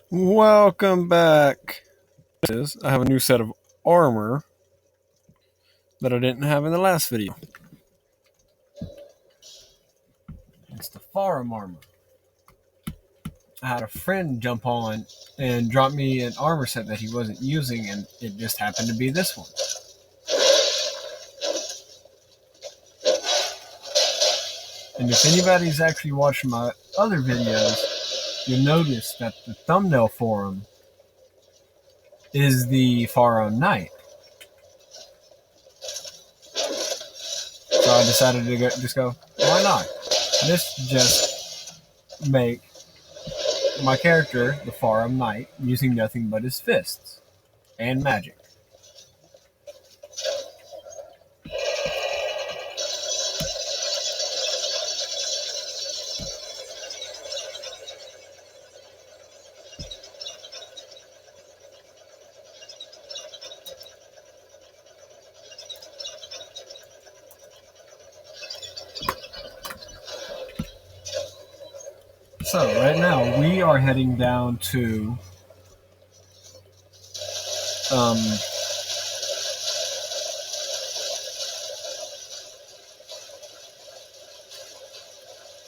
Welcome back. I have a new set of armor that I didn't have in the last video. It's the Farum armor. I had a friend jump on and drop me an armor set that he wasn't using, and it just happened to be this one. And if anybody's actually watched my other videos, you'll notice that the thumbnail for him is the Farum Knight. So I decided to just go, why not? Let's just make my character, the Farum Knight, using nothing but his fists and magic. So right now we are heading down to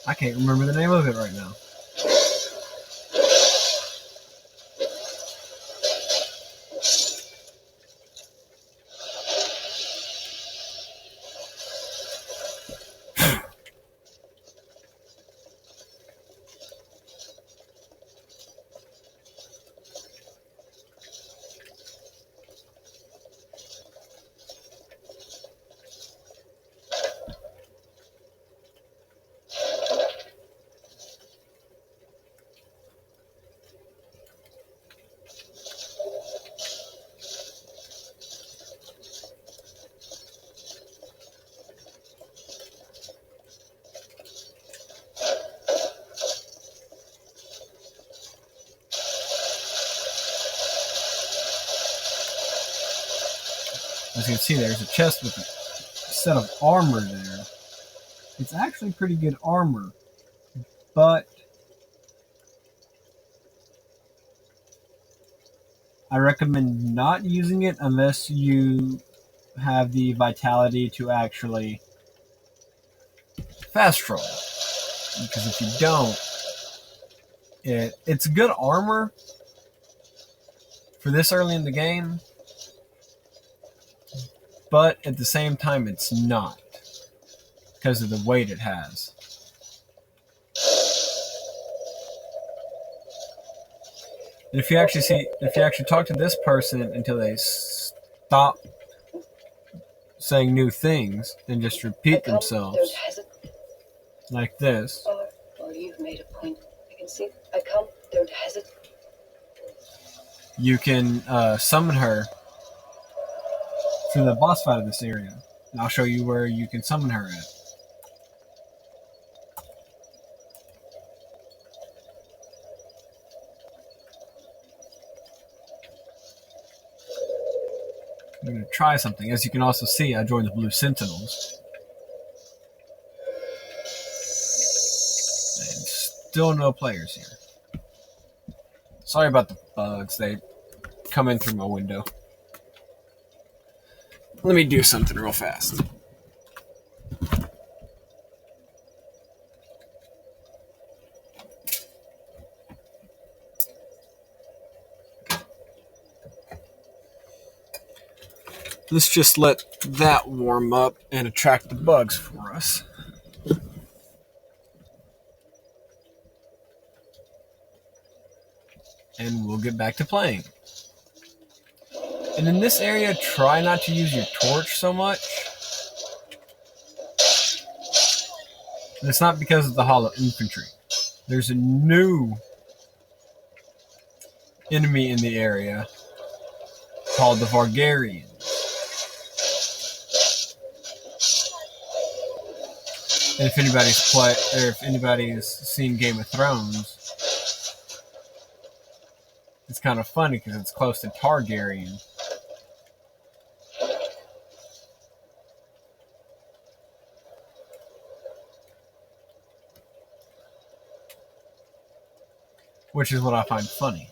I can't remember the name of it right now. As you can see, there's a chest with a set of armor there. It's actually pretty good armor, but I recommend not using it unless you have the vitality to actually fast travel. Because if you don't, it's good armor for this early in the game, but at the same time it's not, because of the weight it has. And if you actually talk to this person until they stop saying new things and just repeat themselves, like this. Or you've made a point. I can see. I come. Don't hesitate. You can summon her through the boss fight of this area. And I'll show you where you can summon her at. I'm going to try something. As you can also see, I joined the Blue Sentinels. And still no players here. Sorry about the bugs. They come in through my window. Let me do something real fast. Let's just let that warm up and attract the bugs for us. And we'll get back to playing. And in this area, try not to use your torch so much. And it's not because of the hollow infantry. There's a new enemy in the area called the Vargarians. And if anybody's seen Game of Thrones, it's kind of funny because it's close to Targaryen. Which is what I find funny.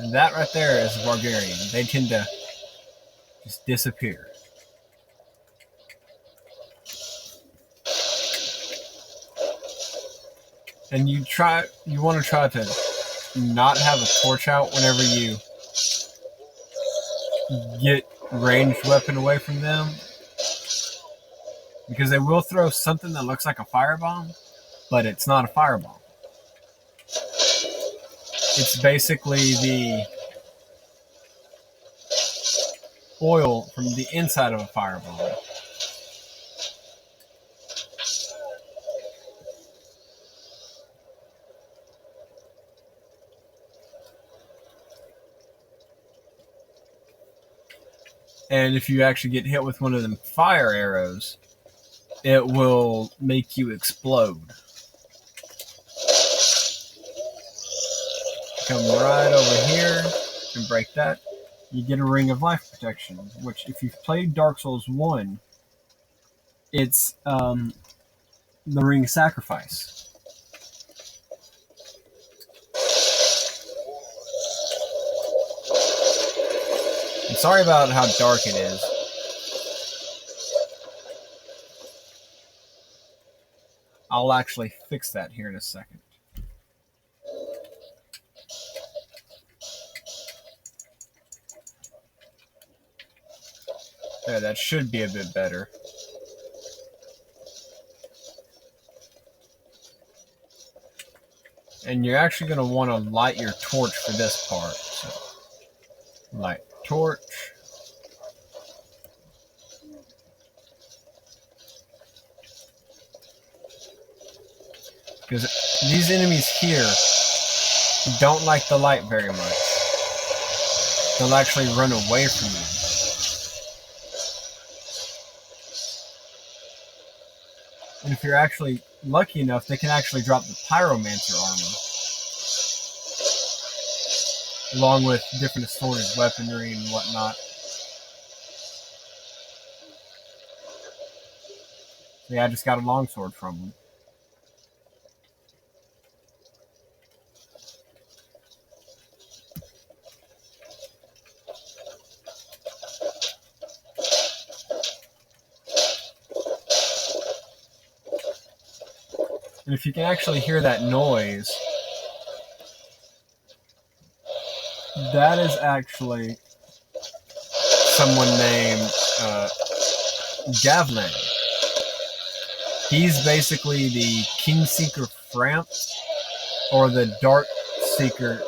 And that right there is a Bargarian. They tend to just disappear. And you want to try to not have a torch out whenever you get ranged weapon away from them, because they will throw something that looks like a firebomb, but it's not a firebomb. It's basically the oil from the inside of a firebomb. And if you actually get hit with one of them fire arrows, it will make you explode. Come right over here and break that. You get a Ring of Life Protection, which if you've played Dark Souls 1, it's the Ring of Sacrifice. I'm sorry about how dark it is. I'll actually fix that here in a second. There, that should be a bit better. And you're actually going to want to light your torch for this part. So, light torch. Because these enemies here don't like the light very much. They'll actually run away from you. And if you're actually lucky enough, they can actually drop the Pyromancer armor, along with different assorted weaponry and whatnot. So yeah, I just got a longsword from them. And if you can actually hear that noise, that is actually someone named Gavlan. He's basically the Kingseeker Framp, or the Dark Seeker,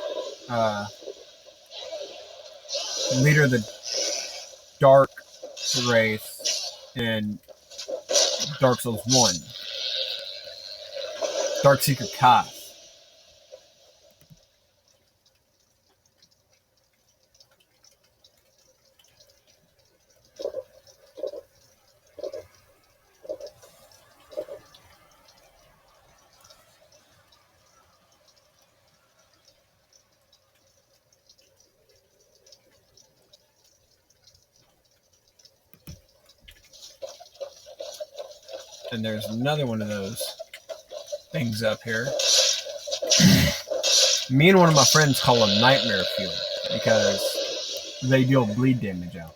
leader of the Dark Wraith in Dark Souls 1. Darkseeker Kath. And there's another one of those things up here. Me and one of my friends call them Nightmare Fuel because they deal bleed damage out.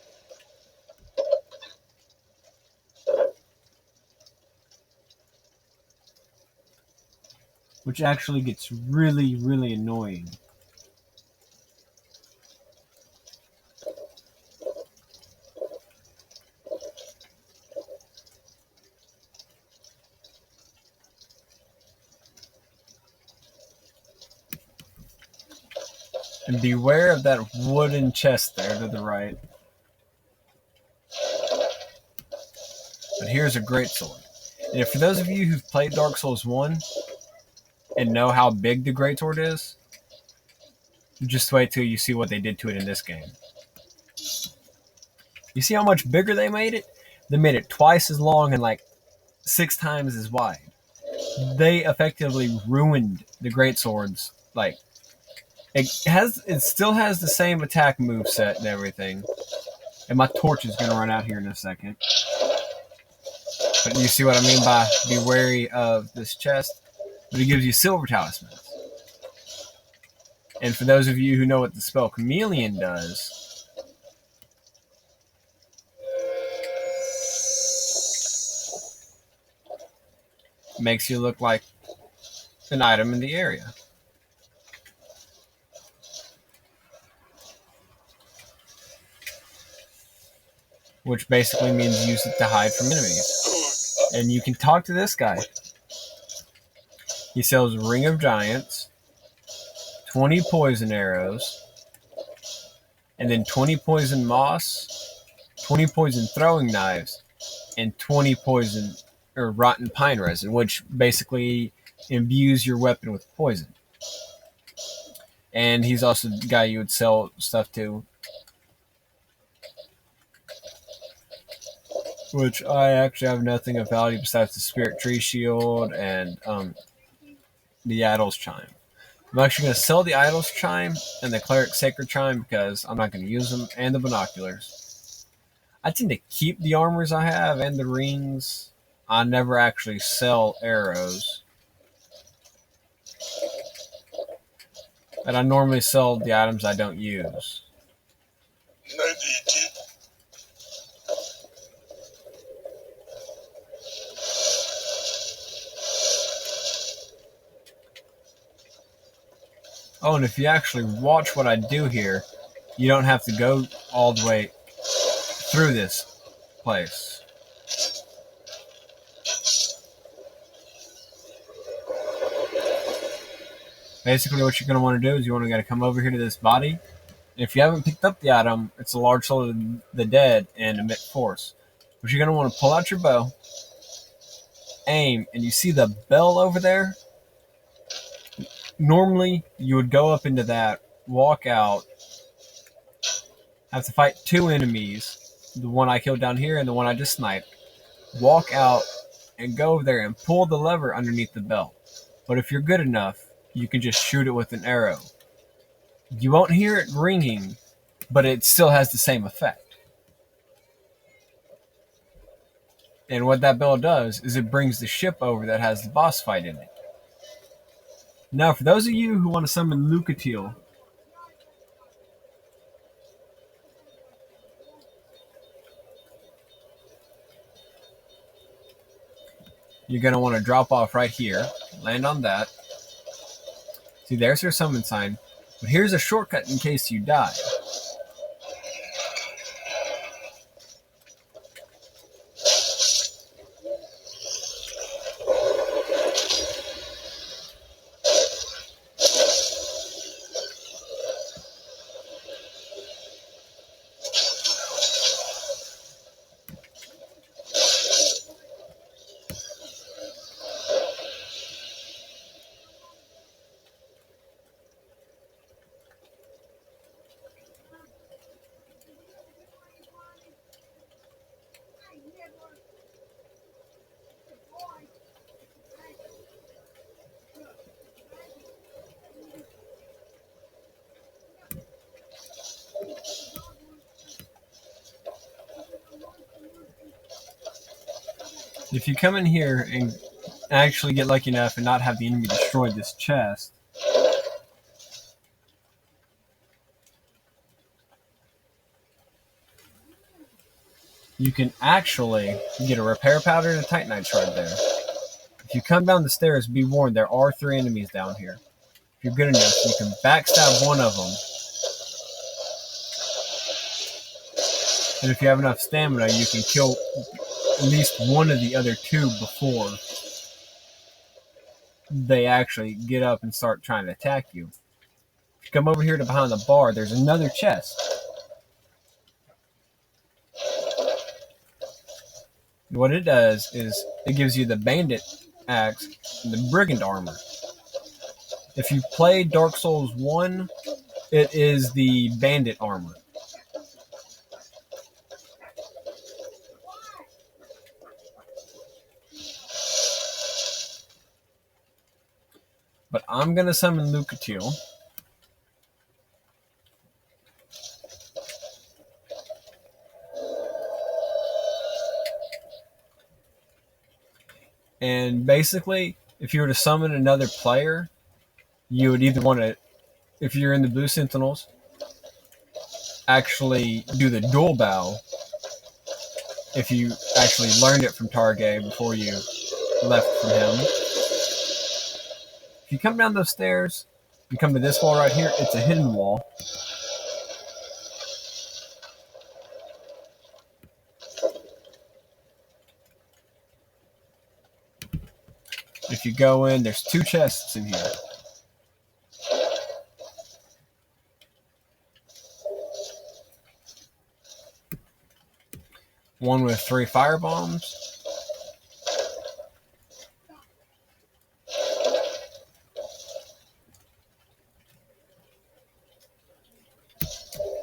Which actually gets really, really annoying. And beware of that wooden chest there to the right. But here's a greatsword. And for those of you who've played Dark Souls 1 and know how big the greatsword is, just wait till you see what they did to it in this game. You see how much bigger they made it? They made it twice as long and like 6 times as wide. They effectively ruined the greatswords. Like, it still has the same attack moveset and everything. And my torch is going to run out here in a second. But you see what I mean by be wary of this chest? But it gives you silver talismans. And for those of you who know what the spell Chameleon does, makes you look like an item in the area. Which basically means use it to hide from enemies. And you can talk to this guy. He sells Ring of Giants, 20 poison arrows, and then 20 poison moss, 20 poison throwing knives, and 20 poison or rotten pine resin, which basically imbues your weapon with poison. And he's also the guy you would sell stuff to, which I actually have nothing of value besides the Spirit Tree Shield and the Idol's Chime. I'm actually going to sell the Idol's Chime and the Cleric Sacred Chime because I'm not going to use them, and the binoculars. I tend to keep the armors I have and the rings. I never actually sell arrows. And I normally sell the items I don't use. Oh, and if you actually watch what I do here, you don't have to go all the way through this place. Basically, what you're going to want to do is you want to come over here to this body. And if you haven't picked up the item, it's a large soul of the dead and emit force. But you're going to want to pull out your bow, aim, and you see the bell over there? Normally, you would go up into that, walk out, have to fight 2 enemies, the one I killed down here and the one I just sniped, walk out, and go over there and pull the lever underneath the bell. But if you're good enough, you can just shoot it with an arrow. You won't hear it ringing, but it still has the same effect. And what that bell does is it brings the ship over that has the boss fight in it. Now, for those of you who want to summon Lucatiel, you're going to want to drop off right here, land on that. See, there's her summon sign. But here's a shortcut in case you die. If you come in here and actually get lucky enough and not have the enemy destroy this chest, you can actually get a repair powder and a titanite shard there. If you come down the stairs, be warned, there are 3 enemies down here. If you're good enough, you can backstab one of them. And if you have enough stamina, you can kill at least one of the other 2 before they actually get up and start trying to attack you. If you come over here to behind the bar, there's another chest. What it does is it gives you the bandit axe and the brigand armor. If you play Dark Souls 1, it is the bandit armor. But I'm going to summon Lucatiel. And basically, if you were to summon another player, you would either want to if you're in the Blue Sentinels, actually do the dual bow. If you actually learned it from Targay before you left from him. If you come down those stairs and come to this wall right here, it's a hidden wall. If you go in, there's 2 chests in here. One with 3 fire bombs.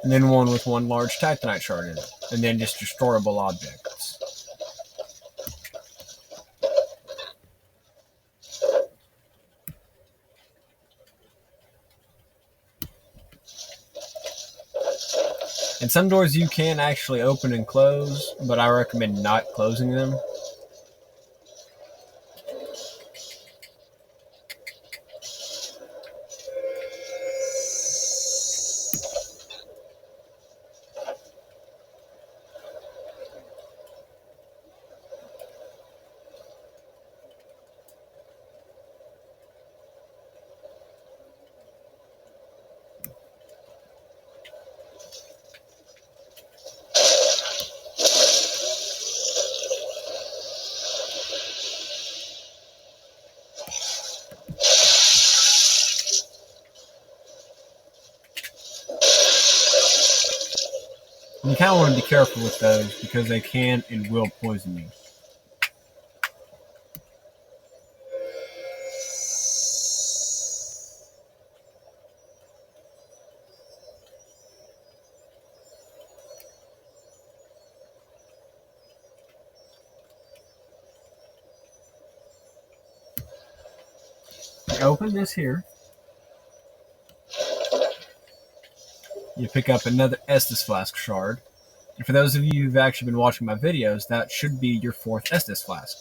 And then one with 1 large Titanite shard in it. And then just destroyable objects. And some doors you can actually open and close, but I recommend not closing them. You kind of want to be careful with those because they can and will poison you. Open this here. You pick up another Estus Flask shard. And for those of you who've actually been watching my videos, that should be your 4th Estus Flask.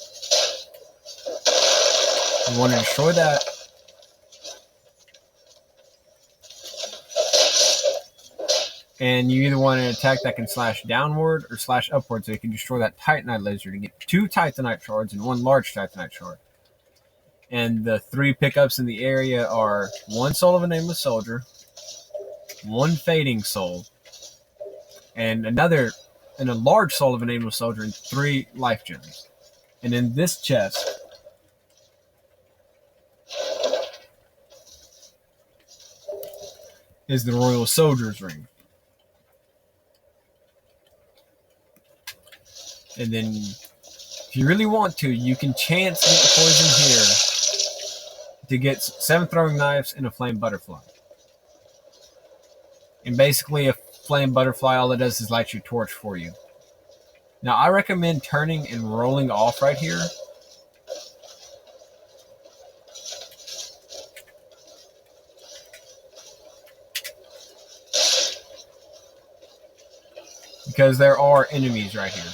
You want to destroy that. And you either want an attack that can slash downward or slash upward, so you can destroy that Titanite laser to get 2 Titanite shards and 1 large Titanite shard. And the 3 pickups in the area are 1 Soul of a Nameless Soldier, 1 Fading Soul, and a large Soul of a Nameless Soldier, and 3 life gems. And in this chest is the Royal Soldier's Ring. And then, if you really want to, you can chance get the poison here to get 7 throwing knives and a flame butterfly. And basically, a flame butterfly, all it does is light your torch for you. Now, I recommend turning and rolling off right here. Because there are enemies right here.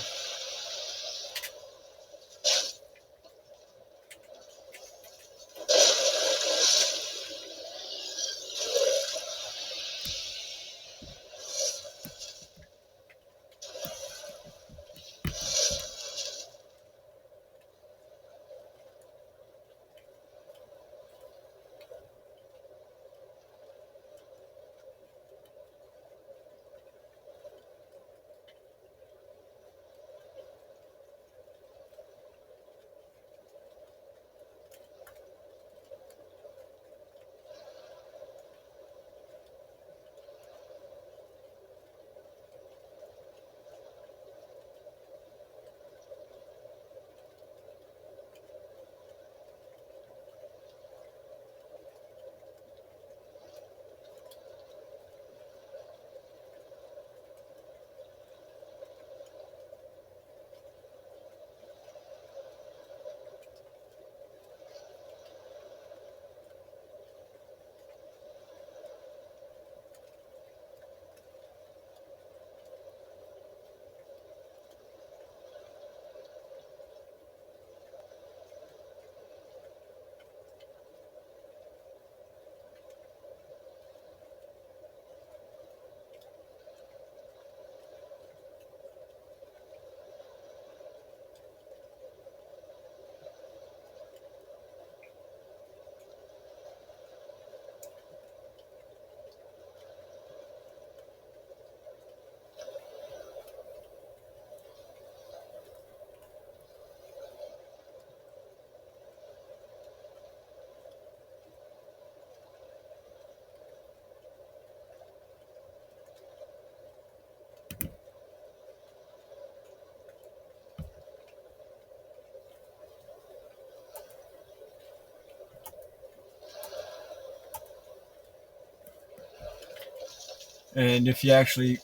And if you actually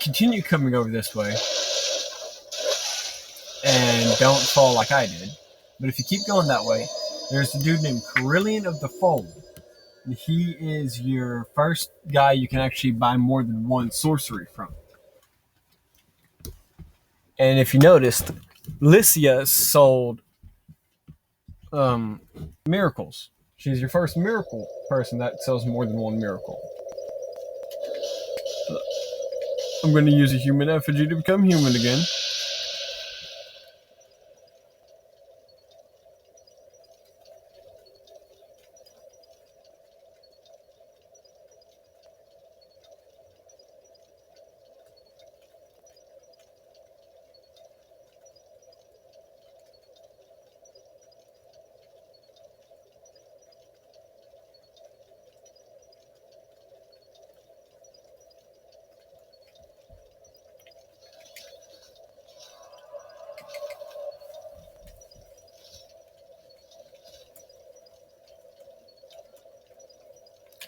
continue coming over this way and don't fall like I did, but if you keep going that way, there's a dude named Carillion of the Fold. He is your first guy you can actually buy more than one sorcery from. And if you noticed, Lycia sold miracles. She's your first miracle person that sells more than one miracle. I'm going to use a human effigy to become human again.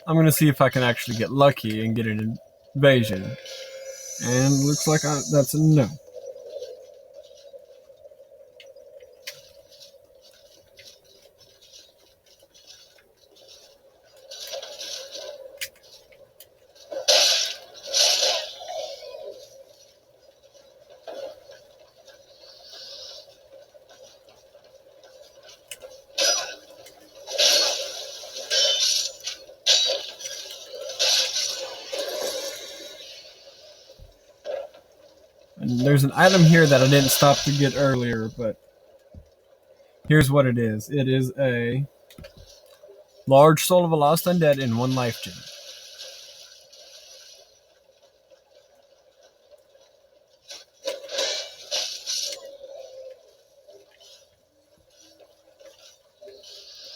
I'm going to see if I can actually get lucky and get an invasion. And looks like that's a no. And there's an item here that I didn't stop to get earlier, but here's what it is. It is a large soul of a lost undead in 1 life gem.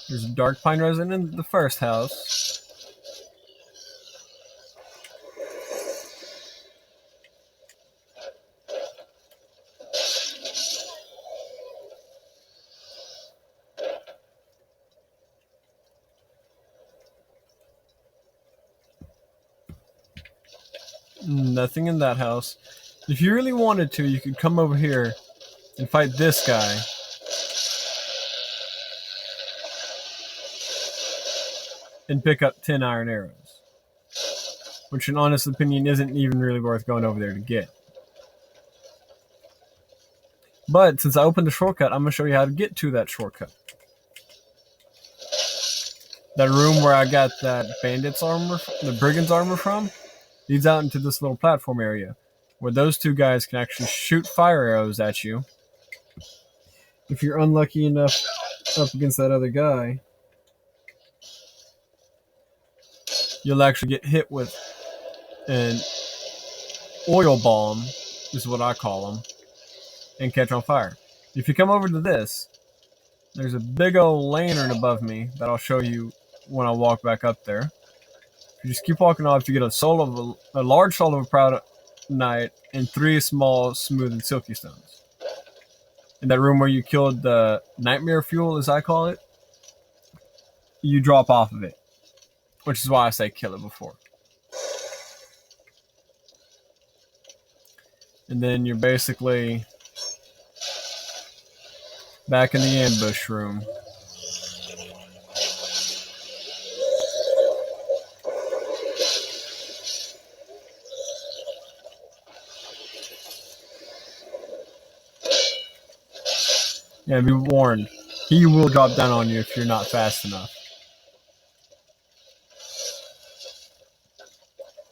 There's a dark pine resin in the first house. Nothing in that house. If you really wanted to, you could come over here and fight this guy. And pick up 10 iron arrows. Which in honest opinion isn't even really worth going over there to get. But since I opened the shortcut, I'm going to show you how to get to that shortcut. That room where I got that bandit's armor, the brigand's armor from, leads out into this little platform area where those two guys can actually shoot fire arrows at you. If you're unlucky enough up against that other guy, you'll actually get hit with an oil bomb, is what I call them, and catch on fire. If you come over to this, there's a big old lantern above me that I'll show you when I walk back up there. If you just keep walking off, you get a large soul of a proud knight and 3 small, smooth, and silky stones. In that room where you killed the nightmare fuel, as I call it, you drop off of it. Which is why I say kill it before. And then you're basically back in the ambush room. Yeah, be warned. He will drop down on you if you're not fast enough.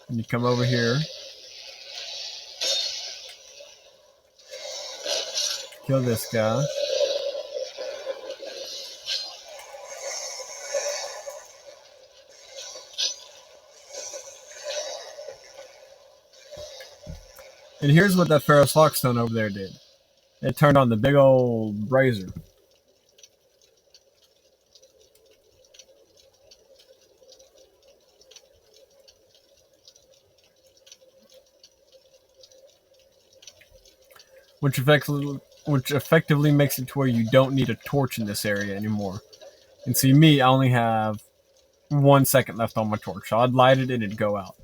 And you come over here. Kill this guy. And here's what that Pharaoh's Hawkstone over there did. It turned on the big old brazier. Which effectively makes it to where you don't need a torch in this area anymore. And see me, I only have 1 second left on my torch. So I'd light it and it'd go out.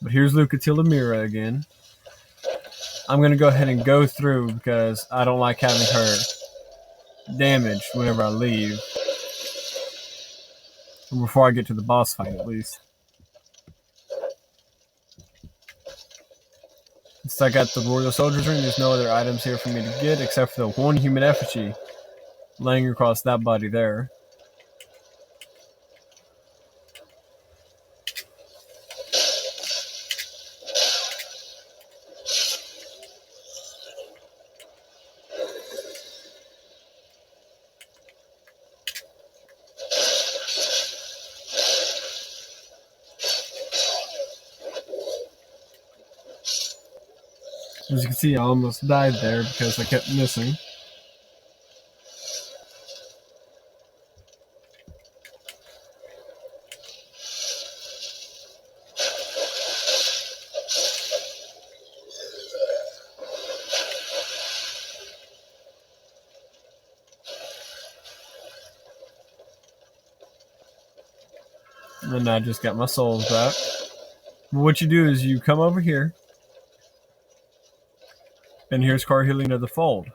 But here's Lucatilla Mira again. I'm going to go ahead and go through because I don't like having her damaged whenever I leave. Before I get to the boss fight, at least. Since I got the Royal Soldier's Ring, there's no other items here for me to get except for the one human effigy laying across that body there. As you can see, I almost died there because I kept missing. And I just got my souls back. What you do is you come over here. And here's Carhelina the Fold.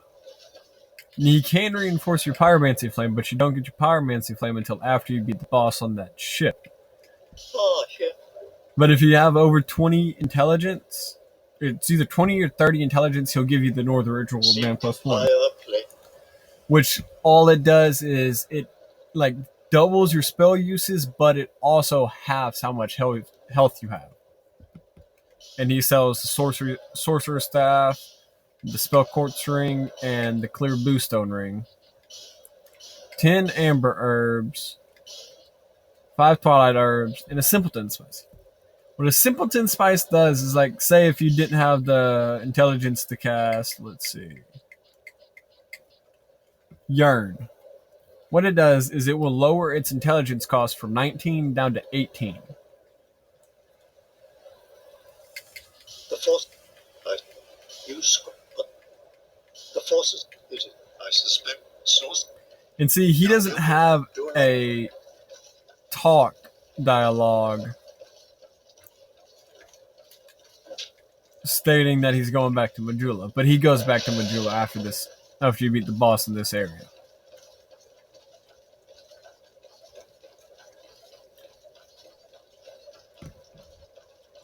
You can reinforce your Pyromancy Flame, but you don't get your Pyromancy Flame until after you beat the boss on that ship. Oh, shit. But if you have over 20 intelligence, it's either 20 or 30 intelligence, he'll give you the Northern Ritual Man +1. Which all it does is it like doubles your spell uses, but it also halves how much health you have. And he sells the Sorcerer Staff, the Spell Quartz Ring, and the Clear Bluestone Ring. 10 Amber Herbs, 5 Twilight Herbs, and a Simpleton Spice. What a Simpleton Spice does is, like, say if you didn't have the intelligence to cast, let's see, Yearn. What it does is it will lower its intelligence cost from 19 down to 18. The force, I use, but the forces, I suspect, source. And see, he doesn't have a talk dialogue stating that he's going back to Majula, but he goes back to Majula after you beat the boss in this area.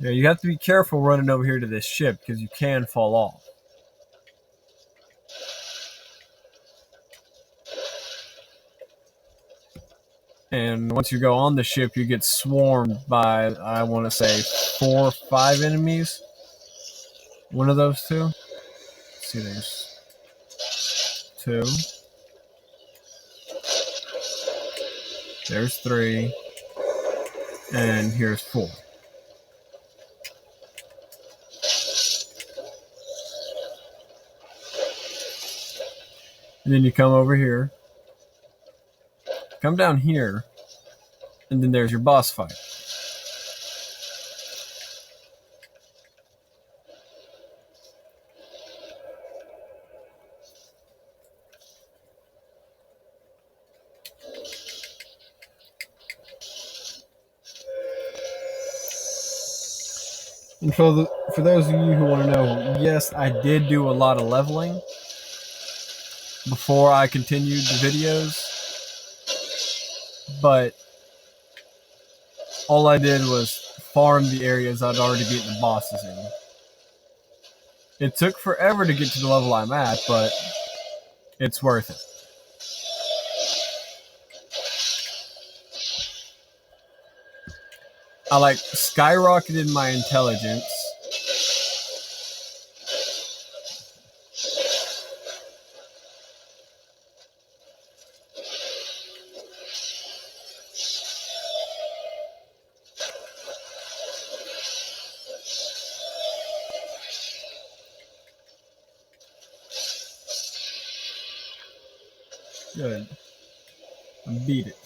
Yeah, you have to be careful running over here to this ship because you can fall off. And once you go on the ship, you get swarmed by, I want to say, 4 or 5 enemies. One of those two. Let's see, there's 2. There's 3. And here's 4. And then you come over here. Come down here. And then there's your boss fight. And for those of you who want to know, yes, I did do a lot of leveling before I continued the videos, but all I did was farm the areas I'd already beaten the bosses in. It took forever to get to the level I'm at, but it's worth it. I like skyrocketed my intelligence. Good. I beat it.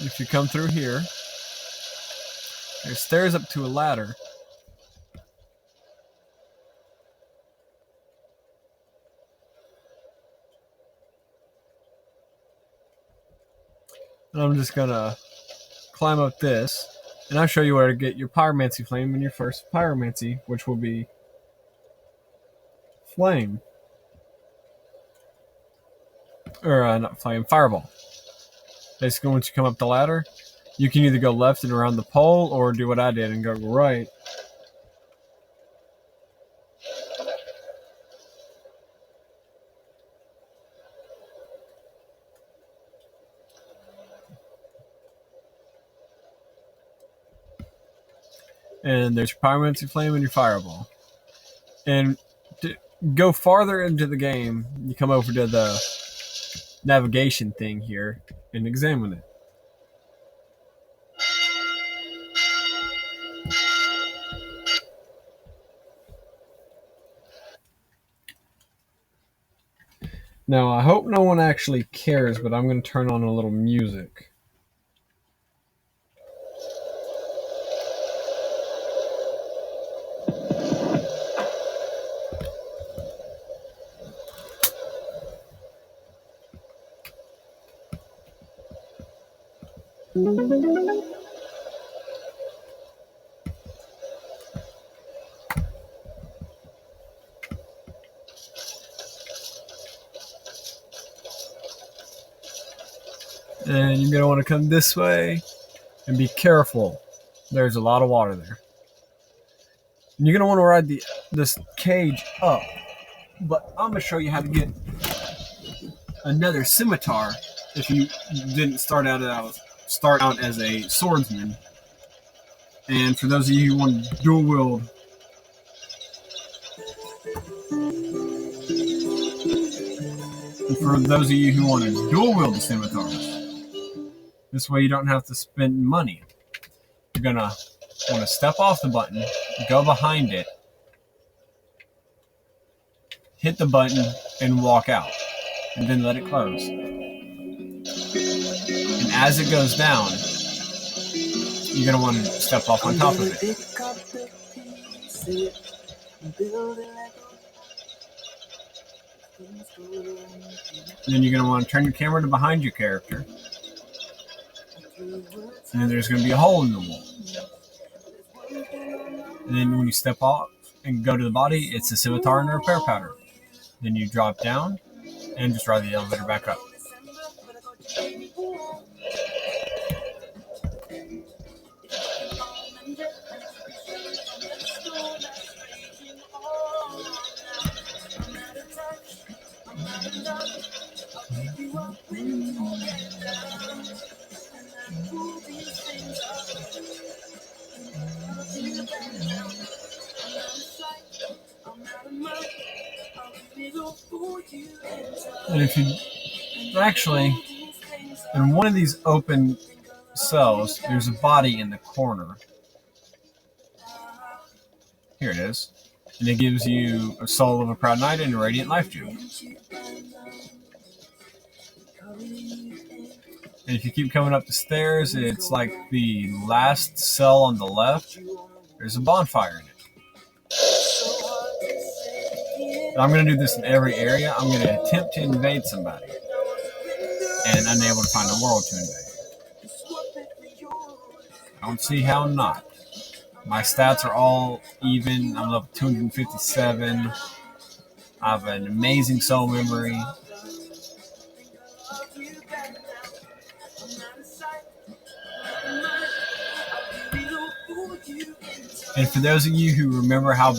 If you come through here, There's stairs up to a ladder. And I'm just gonna climb up this, and I'll show you where to get your pyromancy flame in your first pyromancy, which will be flame. Or not flame, fireball. Basically, once you come up the ladder, you can either go left and around the pole, or do what I did and go right. And there's your pyromancy flame and your fireball. And to go farther into the game, you come over to the navigation thing here and examine it. Now, I hope no one actually cares, but I'm going to turn on a little music. And you're going to want to come this way and be careful. There's a lot of water there. And you're going to want to ride this cage up. But I'm going to show you how to get another scimitar if you didn't start out as a swordsman. And for those of you who want to dual wield, the scimitars, this way you don't have to spend money. You're going to want to step off the button, go behind it, hit the button, and walk out. And then let it close. And as it goes down, you're going to want to step off on top of it. And then you're going to want to turn your camera to behind your character. And then there's going to be a hole in the wall. And then when you step off and go to the body, it's a scimitar and a repair pattern. Then you drop down and just ride the elevator back up. And if you actually, in one of these open cells, there's a body in the corner. Here it is. And it gives you a soul of a proud knight and a radiant life gem. And if you keep coming up the stairs, it's like the last cell on the left. There's a bonfire in it. And I'm going to do this in every area. I'm going to attempt to invade somebody. And unable to find a world to invade. I don't see how not. My stats are all even. I'm level 257. I have an amazing soul memory. And for those of you who remember how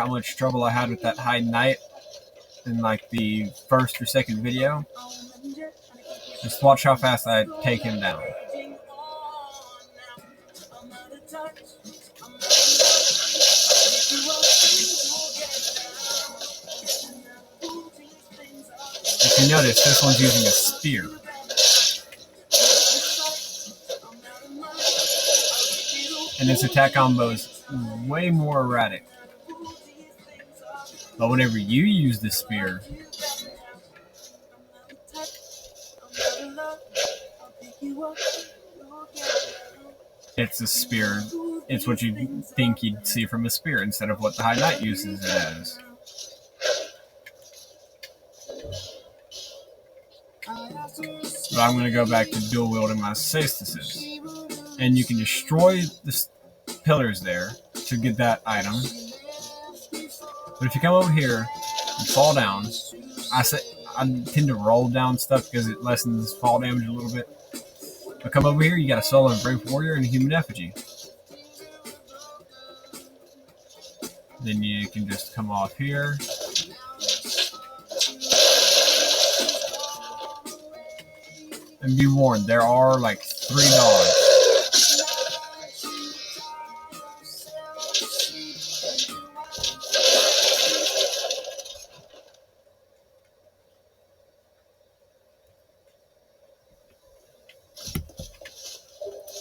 much trouble I had with that High Knight in like the first or second video, just watch how fast I take him down. If you notice, this one's using a spear. and its attack combo is way more erratic. But whenever you use the spear, it's a spear. It's what you think you'd see from a spear instead of what the High Knight uses it as. But I'm going to go back to dual wielding my Cestus. And you can destroy the pillars there to get that item. But if you come over here and fall down, I tend to roll down stuff because it lessens fall damage a little bit. But come over here, you got a Soul and Brave Warrior and a Human Effigy. Then you can just come off here. And be warned, there are like 3 dogs.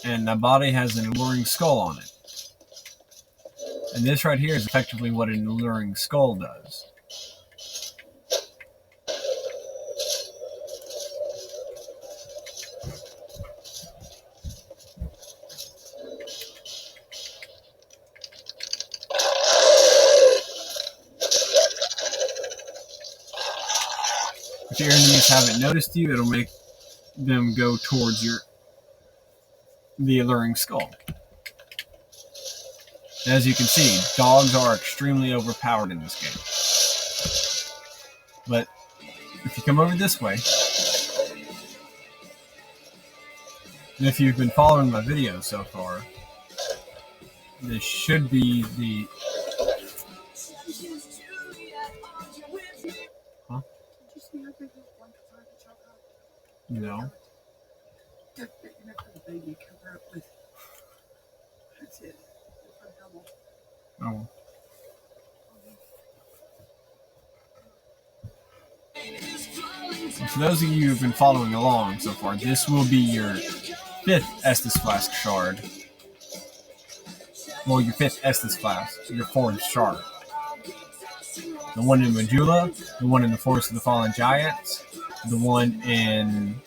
And the body has an alluring skull on it. And this right here is effectively what an alluring skull does. If your enemies haven't noticed you, it'll make them go towards the alluring skull. And as you can see, dogs are extremely overpowered in this game. But if you come over this way, and if you've been following my videos so far, this should be the... Huh? No. Oh. For those of you who've been following along so far, this will be your 5th Estus Flask shard. Well, your 5th Estus Flask, your 4th shard. The one in Majula, the one in the Forest of the Fallen Giants, the one in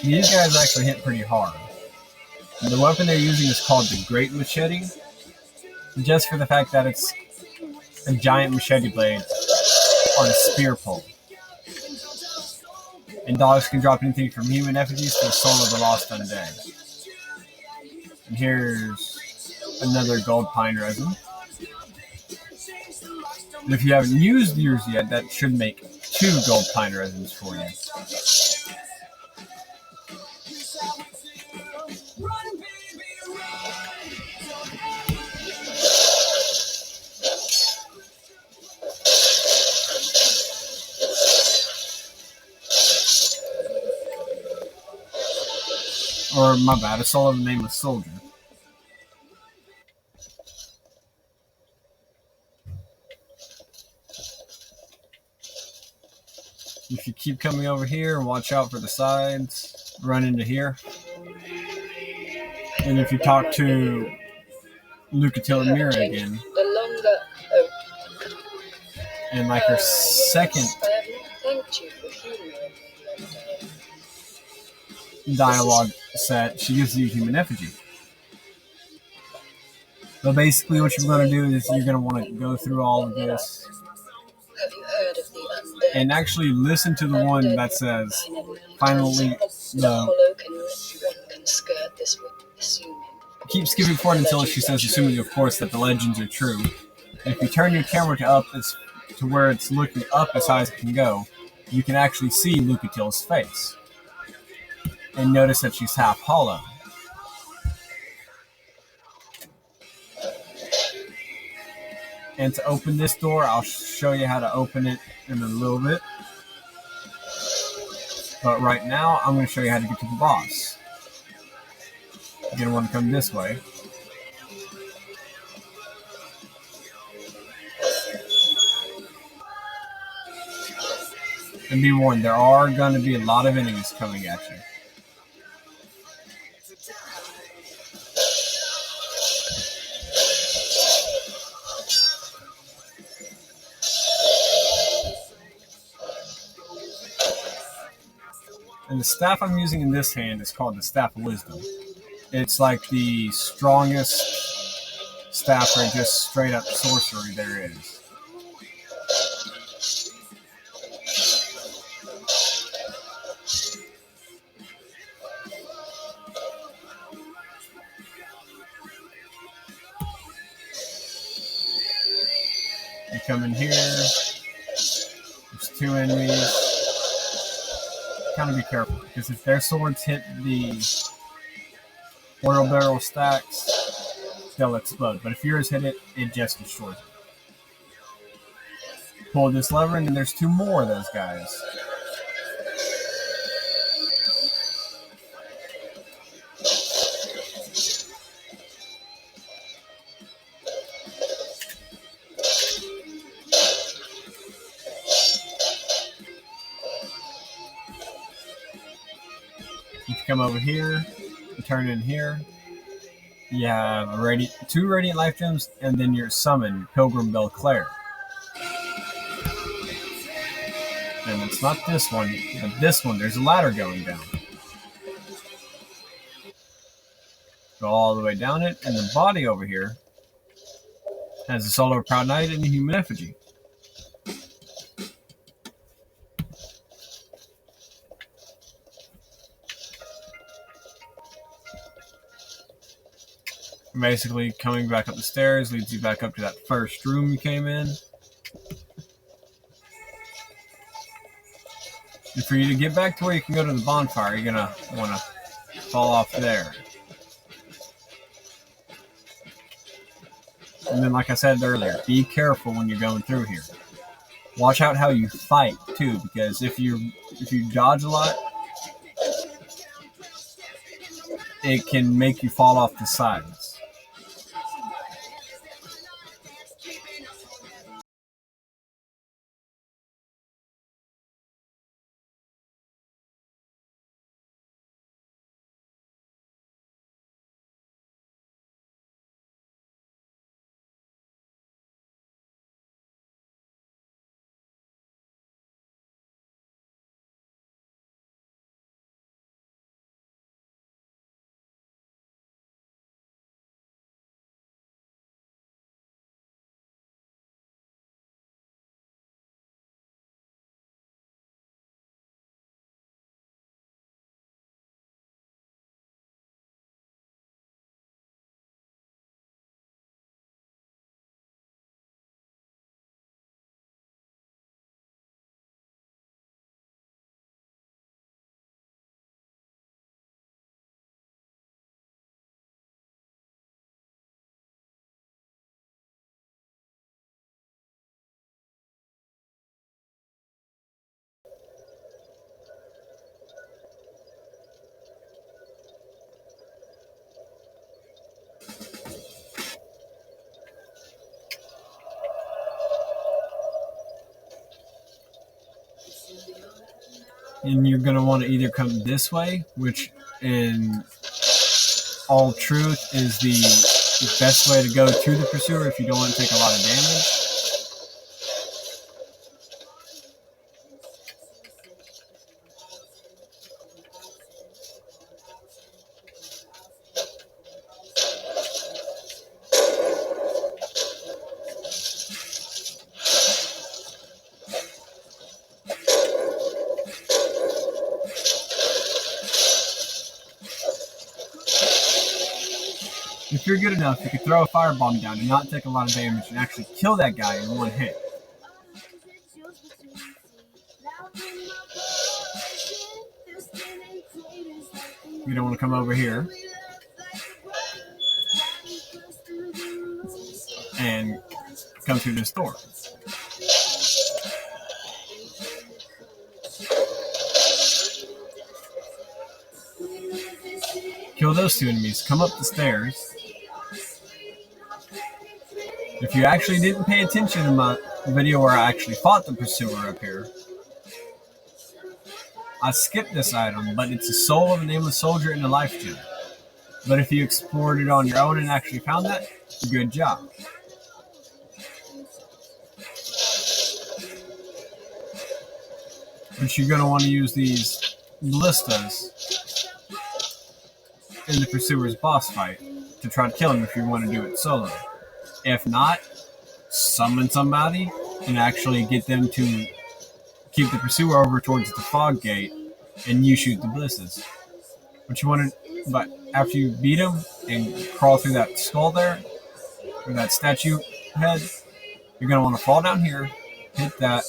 these guys actually hit pretty hard. The weapon they're using is called the Great Machete, just for the fact that it's a giant machete blade on a spear pole. And dogs can drop anything from human effigies to the Soul of the Lost Undead. And here's another gold pine resin. And if you haven't used yours yet, that should make 2 gold pine resins for you. Or, my bad, a Soul of the Nameless Soldier. If you keep coming over here and watch out for the sides, run into here. And if you talk to Lucatiel and Mira again, and like her second dialogue set, she gives you Human Effigy. But basically what you're going to do is you're going to want to go through all of this and actually listen to the one that says, finally, keep skipping forward until she says, assuming of course that the legends are true. And if you turn your camera to where it's looking up as high as it can go, you can actually see Lucatiel's face. And notice that she's half hollow. And to open this door, I'll show you how to open it in a little bit. But right now, I'm going to show you how to get to the boss. You're going to want to come this way. And be warned, there are going to be a lot of enemies coming at you. And the staff I'm using in this hand is called the Staff of Wisdom. It's like the strongest staff for just straight up sorcery there is. You come in here, there's two enemies. Kind of be careful, because if their swords hit the oil barrel stacks, they'll explode. But if yours hit it, it just destroys it. Pull this lever, and then there's two more of those guys. If you come over here, you turn in here, you have two Radiant Life Gems, and then your summon, Pilgrim Belclair. And it's not this one, but this one, there's a ladder going down. Go all the way down it, and the body over here has the Soul of a Proud Knight and the Human Effigy. Basically, coming back up the stairs leads you back up to that first room you came in. And for you to get back to where you can go to the bonfire, you're going to want to fall off there. And then, like I said earlier, be careful when you're going through here. Watch out how you fight, too, because if you dodge a lot, it can make you fall off the sides. And you're going to want to either come this way, which in all truth is the best way to go to the pursuer if you don't want to take a lot of damage. If you're good enough, you can throw a firebomb down and not take a lot of damage and actually kill that guy in one hit. You don't want to come over here and come through this door. Kill those two enemies, come up the stairs. If you actually didn't pay attention to my video where I actually fought the pursuer up here, I skipped this item, but it's the soul of a nameless soldier in a life gem. But if you explored it on your own and actually found that, good job. But you're going to want to use these ballistas in the pursuer's boss fight to try to kill him if you want to do it solo. If not, summon somebody and actually get them to keep the pursuer over towards the fog gate and you shoot the ballistas. What you want to, but after you beat him and crawl through that skull there, or that statue head, you're going to want to fall down here, hit that,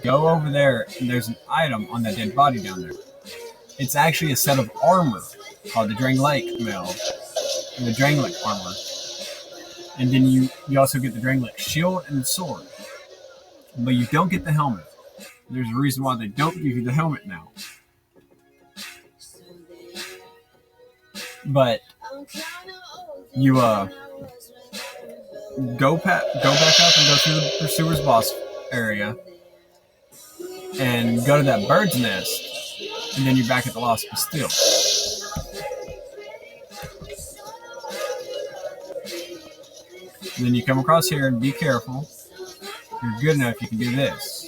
go over there, and there's an item on that dead body down there. It's actually a set of armor called the Drangleic Mail, and the Drangleic armor. And then you also get the Drangleic shield and sword. But you don't get the helmet. There's a reason why they don't give you the helmet now. But you go back up and go through the pursuer's boss area and go to that bird's nest, and then you're back at the Lost Bastille. And then you come across here and be careful. If you're good enough, you can do this.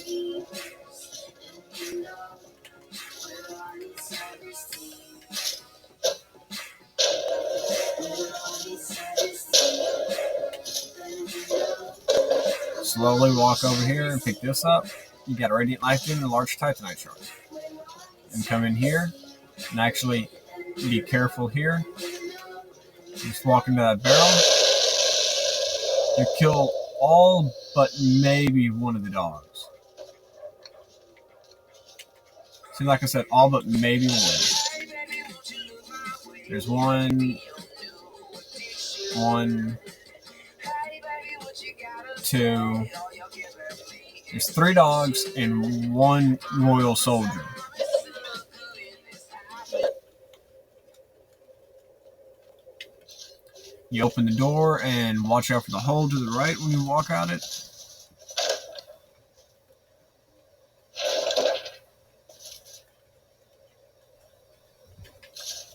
Slowly walk over here and pick this up. You got a Radiant Life Gem and a large Titanite shard. And come in here and actually be careful here. Just walk into that barrel. You kill all but maybe one of the dogs. See, like I said, all but maybe one. There's one, two. There's 3 dogs and 1 royal soldier. You open the door and watch out for the hole to the right when you walk out it.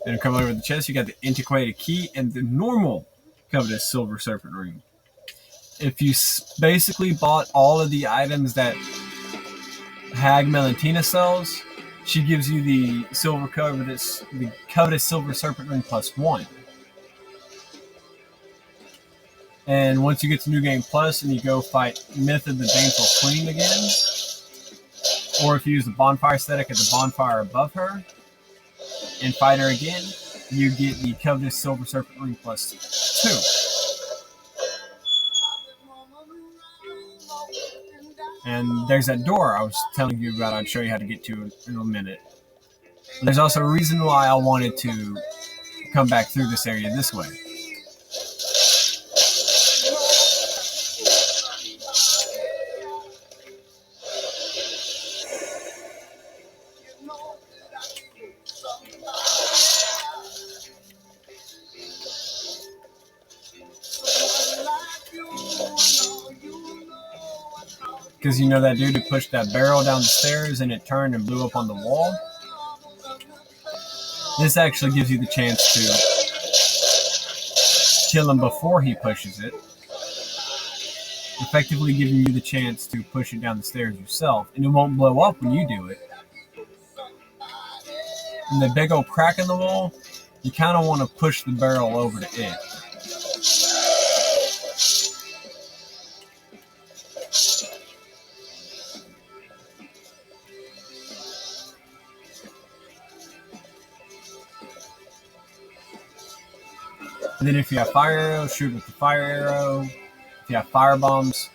Then come over to the chest. You got the antiquated key and the normal covetous silver serpent ring. If you basically bought all of the items that Hag Melantina sells, she gives you the covetous silver serpent ring +1. And once you get to New Game Plus and you go fight Myth of the Baneful Queen again, or if you use the bonfire aesthetic at the bonfire above her and fight her again, you get the covetous silver serpent ring +2. And there's that door I was telling you about. I'd show you how to get to in a minute. There's also a reason why I wanted to come back through this area this way. Because you know that dude who pushed that barrel down the stairs and it turned and blew up on the wall? This actually gives you the chance to kill him before he pushes it, effectively giving you the chance to push it down the stairs yourself, and it won't blow up when you do it. And the big old crack in the wall, you kind of want to push the barrel over to it. And then if you have fire arrows, shoot with the fire arrow. If you have fire bombs,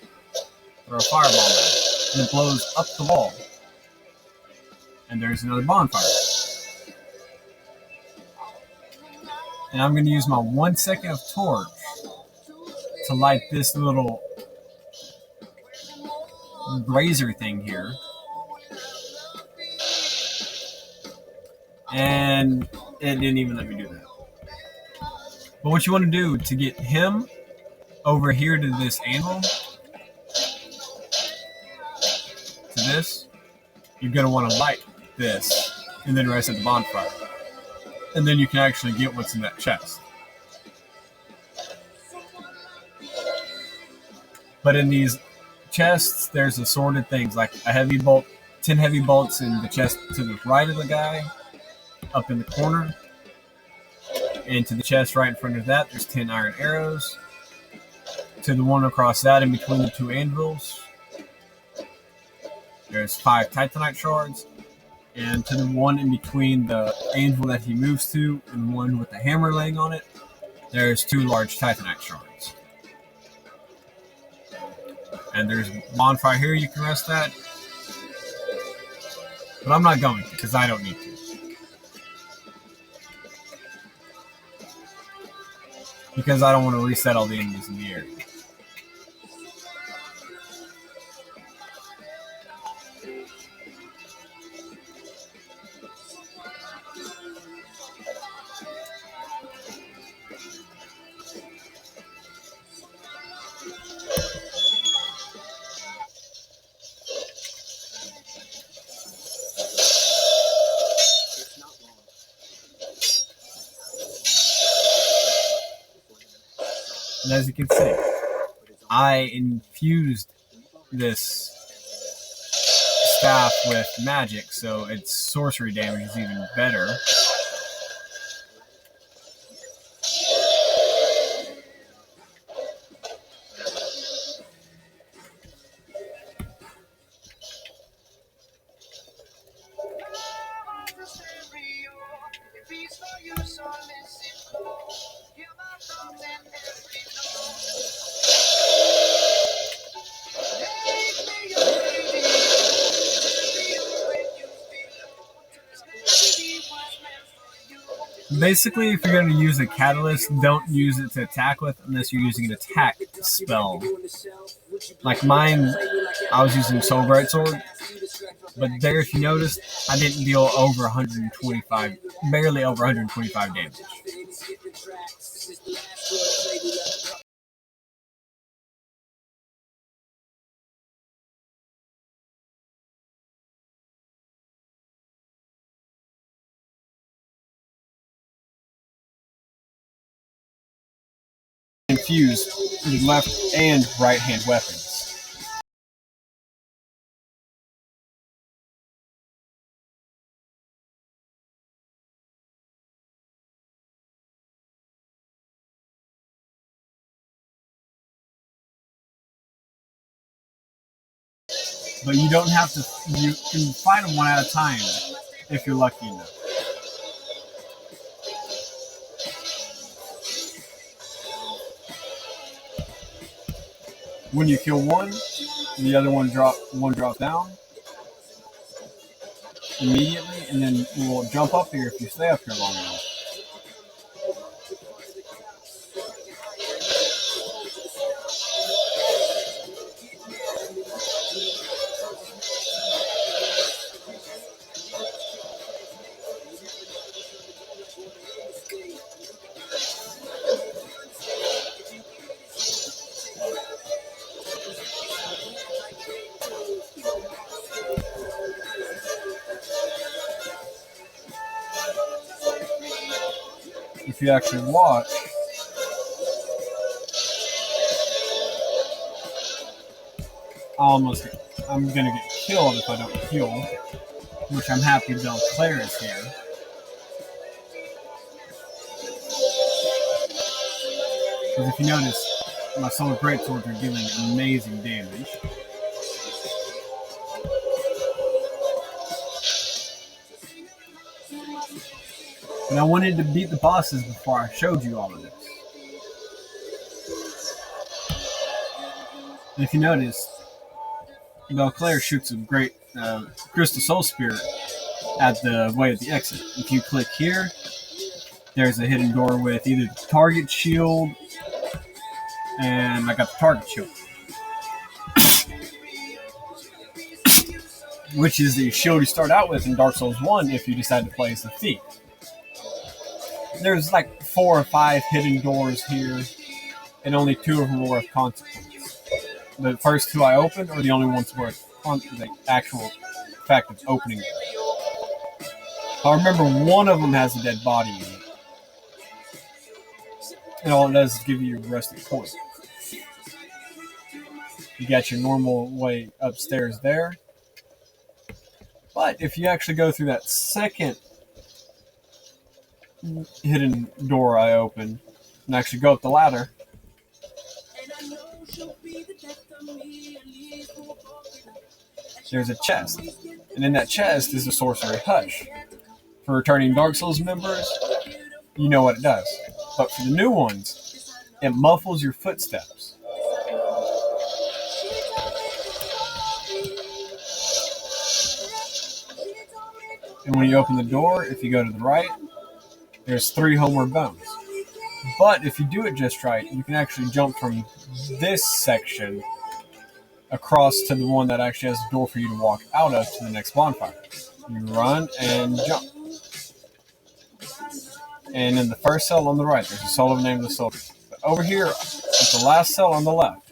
throw a fire bomb at it. And it blows up the wall. And there's another bonfire. And I'm going to use my 1 second of torch to light this little razor thing here. And it didn't even let me do that. But what you want to do to get him over here to this anvil, to this, you're going to want to light this and then rest at the bonfire. And then you can actually get what's in that chest. But in these chests, there's assorted things like a heavy bolt, 10 heavy bolts in the chest to the right of the guy, up in the corner. And to the chest right in front of that, there's 10 iron arrows. To the one across that, in between the two anvils, there's 5 titanite shards. And to the one in between the anvil that he moves to and one with the hammer laying on it, there's 2 large titanite shards. And there's a bonfire here you can rest at. But I'm not going to, because I don't need to. Because I don't want to reset all the enemies in the area. And as you can see, I infused this staff with magic, so its sorcery damage is even better. Basically, if you're going to use a catalyst, don't use it to attack with unless you're using an attack spell. Like mine, I was using Soul Bright Sword, but there, if you noticed, I didn't deal over 125, barely over 125 damage. Infuse with left and right hand weapons. But you don't have to, you can fight them one at a time if you're lucky enough. When you kill one, the other one drops down immediately, and then it will jump up here if you stay up here long enough. If you actually watch, I'm gonna get killed if I don't heal, which I'm happy Belclaire is here. Because if you notice, my Solar Greatswords are dealing amazing damage. And I wanted to beat the bosses before I showed you all of this. And if you notice, Belclaire shoots a great Crystal Soul Spirit at the way of the exit. If you click here, there's a hidden door with either the target shield, and I got the target shield. which is the shield you start out with in Dark Souls 1 if you decide to play as the thief. There's like 4 or 5 hidden doors here, and only 2 of them are worth consequence. The first 2 I opened are the only ones worth the actual fact of opening them. I remember one of them has a dead body in it. And all it does is give you a rusted coin. You got your normal way upstairs there. But if you actually go through that second hidden door I opened and actually go up the ladder, there's a chest. And in that chest is the sorcery hush. For returning Dark Souls members, you know what it does. But for the new ones, it muffles your footsteps. And when you open the door, if you go to the right, there's 3 homeward bones. But if you do it just right, you can actually jump from this section across to the one that actually has a door for you to walk out of to the next bonfire. You run and jump. And in the first cell on the right, there's a soul of Name of the Soldier. But over here, at the last cell on the left,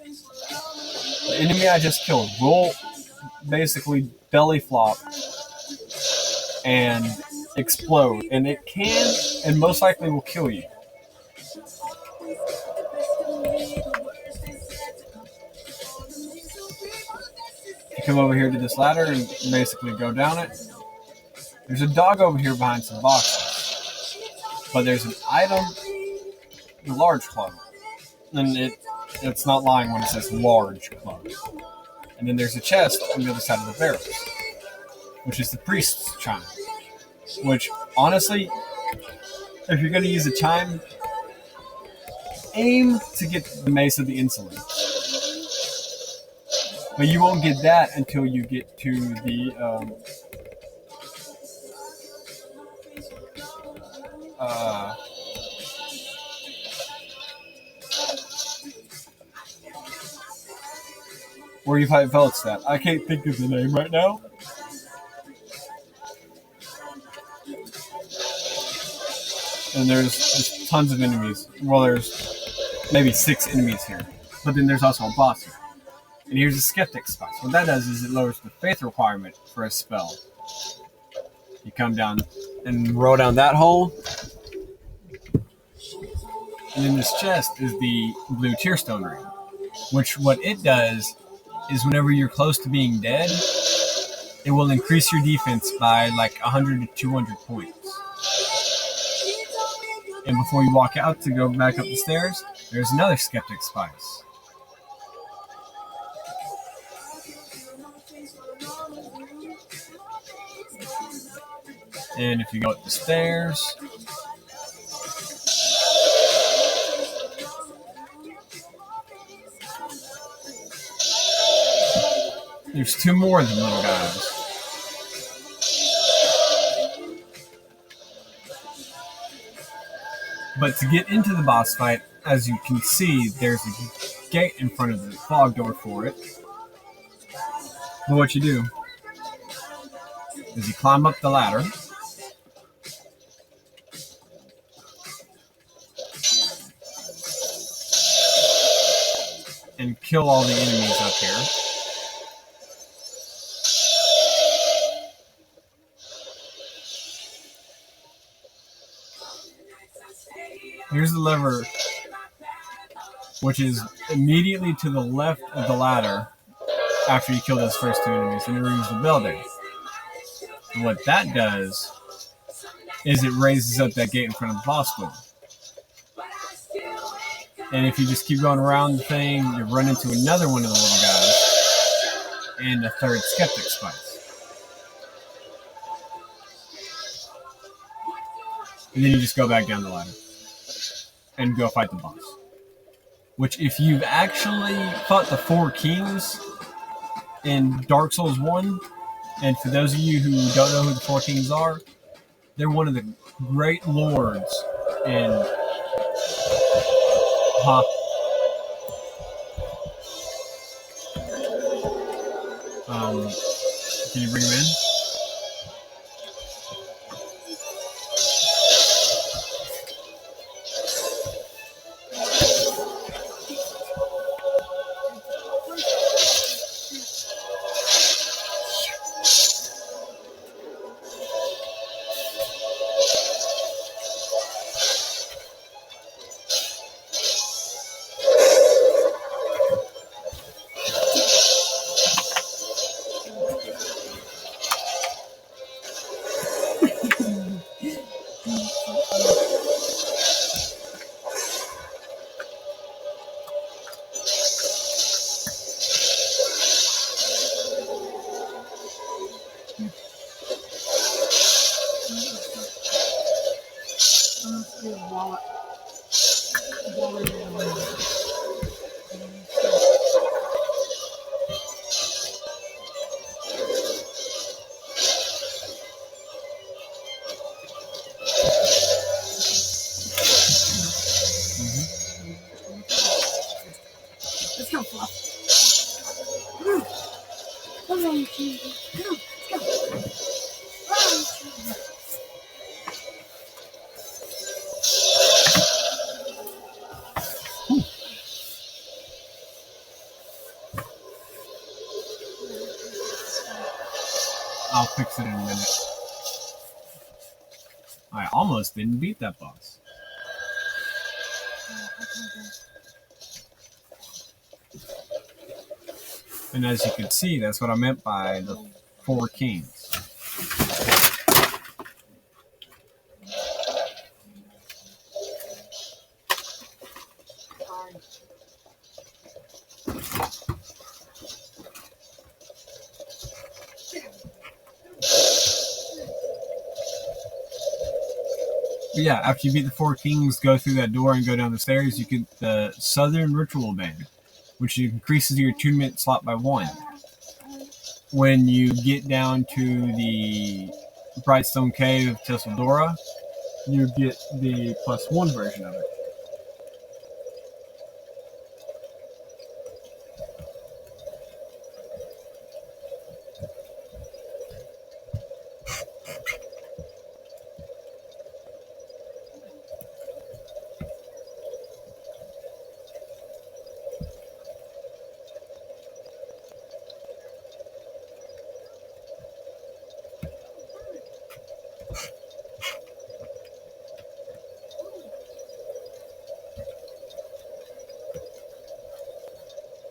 the enemy I just killed will basically belly flop and explode. And it can, and most likely will kill you. You come over here to this ladder and basically go down it. There's a dog over here behind some boxes. But there's an item, the large club. And it's not lying when it says large club. And then there's a chest on the other side of the barrels, which is the priest's chime. Which, honestly, if you're going to use a chime, aim to get the Mace of the Insolent. But you won't get that until you get to the where you fight Veldstat. I can't think of the name right now. And there's just tons of enemies. Well, there's maybe 6 enemies here. But then there's also a boss here. And here's a Skeptic Spice. What that does is it lowers the faith requirement for a spell. You come down and roll down that hole. And in this chest is the blue Tearstone ring. Which what it does is whenever you're close to being dead, it will increase your defense by like 100 to 200 points. And before you walk out to go back up the stairs, there's another Skeptic Spice. And if you go up the stairs, there's 2 more of them little guys. But to get into the boss fight, as you can see, there's a gate in front of the fog door for it. But what you do is you climb up the ladder. And kill all the enemies up here. Here's the lever, which is immediately to the left of the ladder after you kill those first 2 enemies, and it rings the bell there. And what that does is it raises up that gate in front of the boss door. And if you just keep going around the thing, you run into another one of the little guys and a 3rd Skeptic Spice. And then you just go back down the ladder and go fight the boss. Which, if you've actually fought the 4 kings in Dark Souls 1, and for those of you who don't know who the 4 kings are, they're one of the great lords in Can you bring him in? Let's go, Fluff. Come on, Cheesy. Come on, let's go. Run, Cheesy. I'll fix it in a minute. I almost didn't beat that boss. And as you can see, that's what I meant by the 4 kings. But yeah, after you beat the 4 kings, go through that door and go down the stairs, you get the Southern Ritual Band, which increases your attunement slot by 1. When you get down to the Brightstone Cave of Tesseldora, you get the +1 version of it.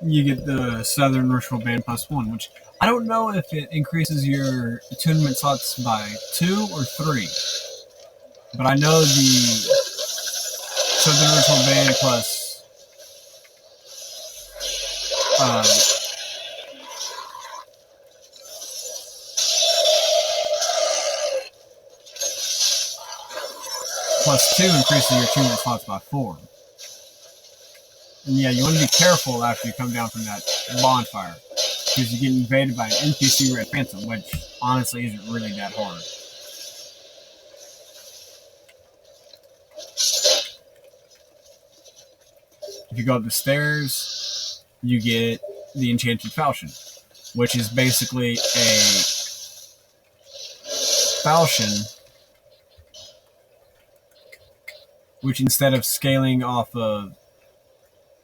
You get the Southern Ritual Band +1, which I don't know if it increases your attunement slots by 2 or 3. But I know the Southern Ritual Band plus +2 increases your attunement slots by 4. And yeah, you want to be careful after you come down from that bonfire, because you get invaded by an NPC Red Phantom, which honestly isn't really that hard. If you go up the stairs, you get the Enchanted Falchion, which is basically a falchion which, instead of scaling off of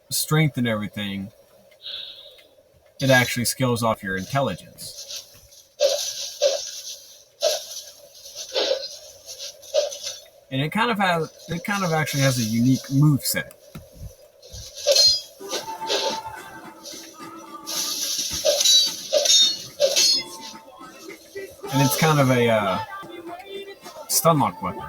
strength and everything, it actually scales off your intelligence. And it kind of actually has a unique moveset. And it's kind of a stun lock weapon.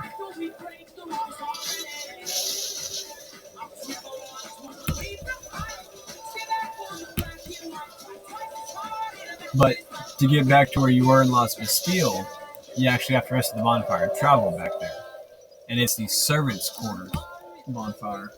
But to get back to where you were in Las Bastille, you actually have to rest at the bonfire and travel back there. And it's the servants' quarters bonfire.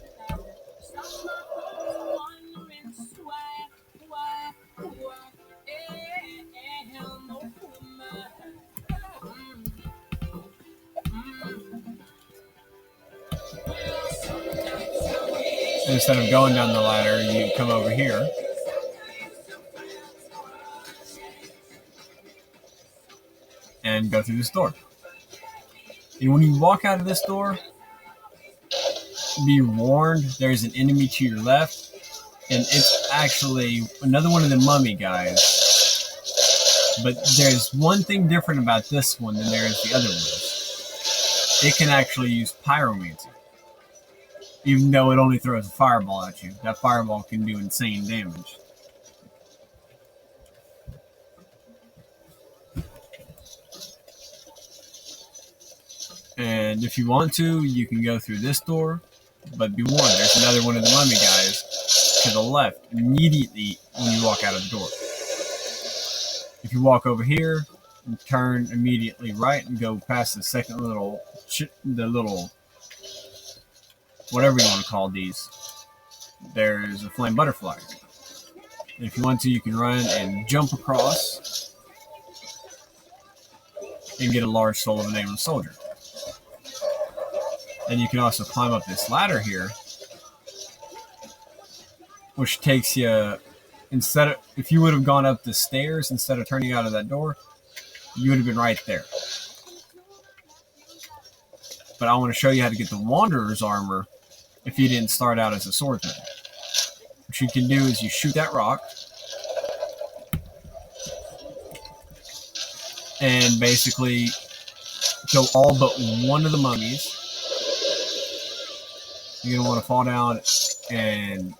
And instead of going down the ladder, you come over here. and go through this door. And when you walk out of this door, be warned, there's an enemy to your left, and it's actually another one of the mummy guys. But there's one thing different about this one than there is the other ones. It can actually use pyromancy. Even though it only throws a fireball at you, that fireball can do insane damage. And if you want to, you can go through this door, but be warned, there's another one of the mummy guys to the left immediately when you walk out of the door. If you walk over here and turn immediately right and go past the second little, whatever you want to call these, there's a flame butterfly. And if you want to, you can run and jump across and get a large soul of a nameless soldier. And you can also climb up this ladder here, which takes you, if you would have gone up the stairs instead of turning out of that door, you would have been right there. But I want to show you how to get the Wanderer's armor if you didn't start out as a swordsman. What you can do is you shoot that rock, and basically kill all but one of the mummies. You're going to want to fall down and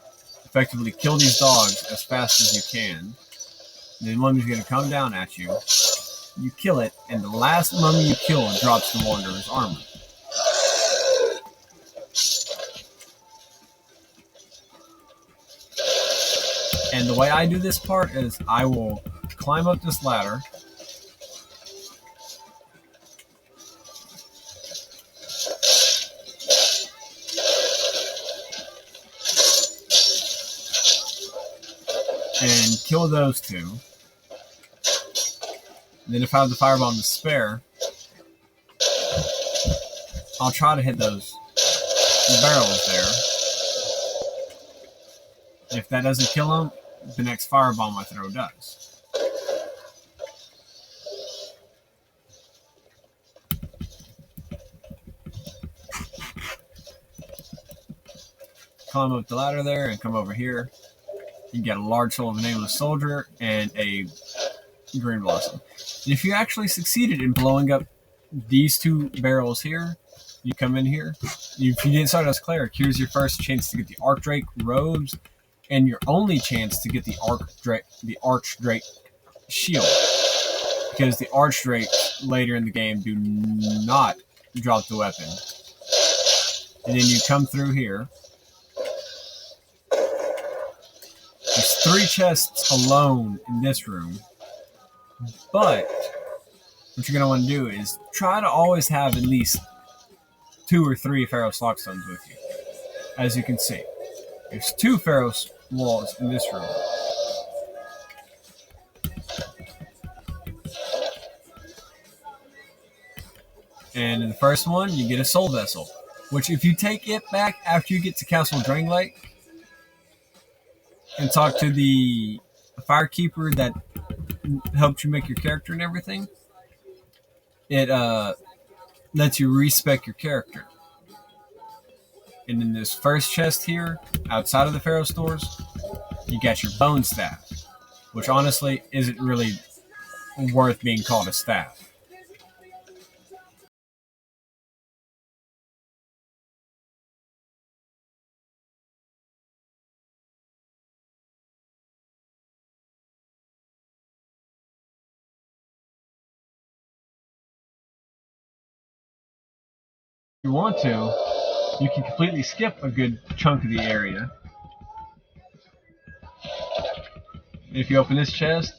effectively kill these dogs as fast as you can. The mummy's going to come down at you. You kill it, and the last mummy you kill drops the Wanderer's armor. And the way I do this part is I will climb up this ladder. And kill those two. And then if I have the firebomb to spare, I'll try to hit those barrels there. If that doesn't kill them, the next firebomb I throw does. Climb up the ladder there and come over here. You get a large soul of a nameless soldier and a green blossom. And if you actually succeeded in blowing up these two barrels here, you come in here. If you didn't start as cleric, here's your first chance to get the Archdrake robes, and your only chance to get the Archdrake shield, because the Archdrake later in the game do not drop the weapon. And then you come through here. There's 3 chests alone in this room, but what you're going to want to do is try to always have at least 2 or 3 Pharaoh's Lockstones with you. As you can see, there's 2 Pharaoh's walls in this room. And in the first one, you get a soul vessel, which if you take it back after you get to Castle Drangleic and talk to the firekeeper that helped you make your character and everything, it lets you respec your character. And in this first chest here, outside of the Pharaoh stores, you got your bone staff, which honestly isn't really worth being called a staff. If you want to, you can completely skip a good chunk of the area. If you open this chest,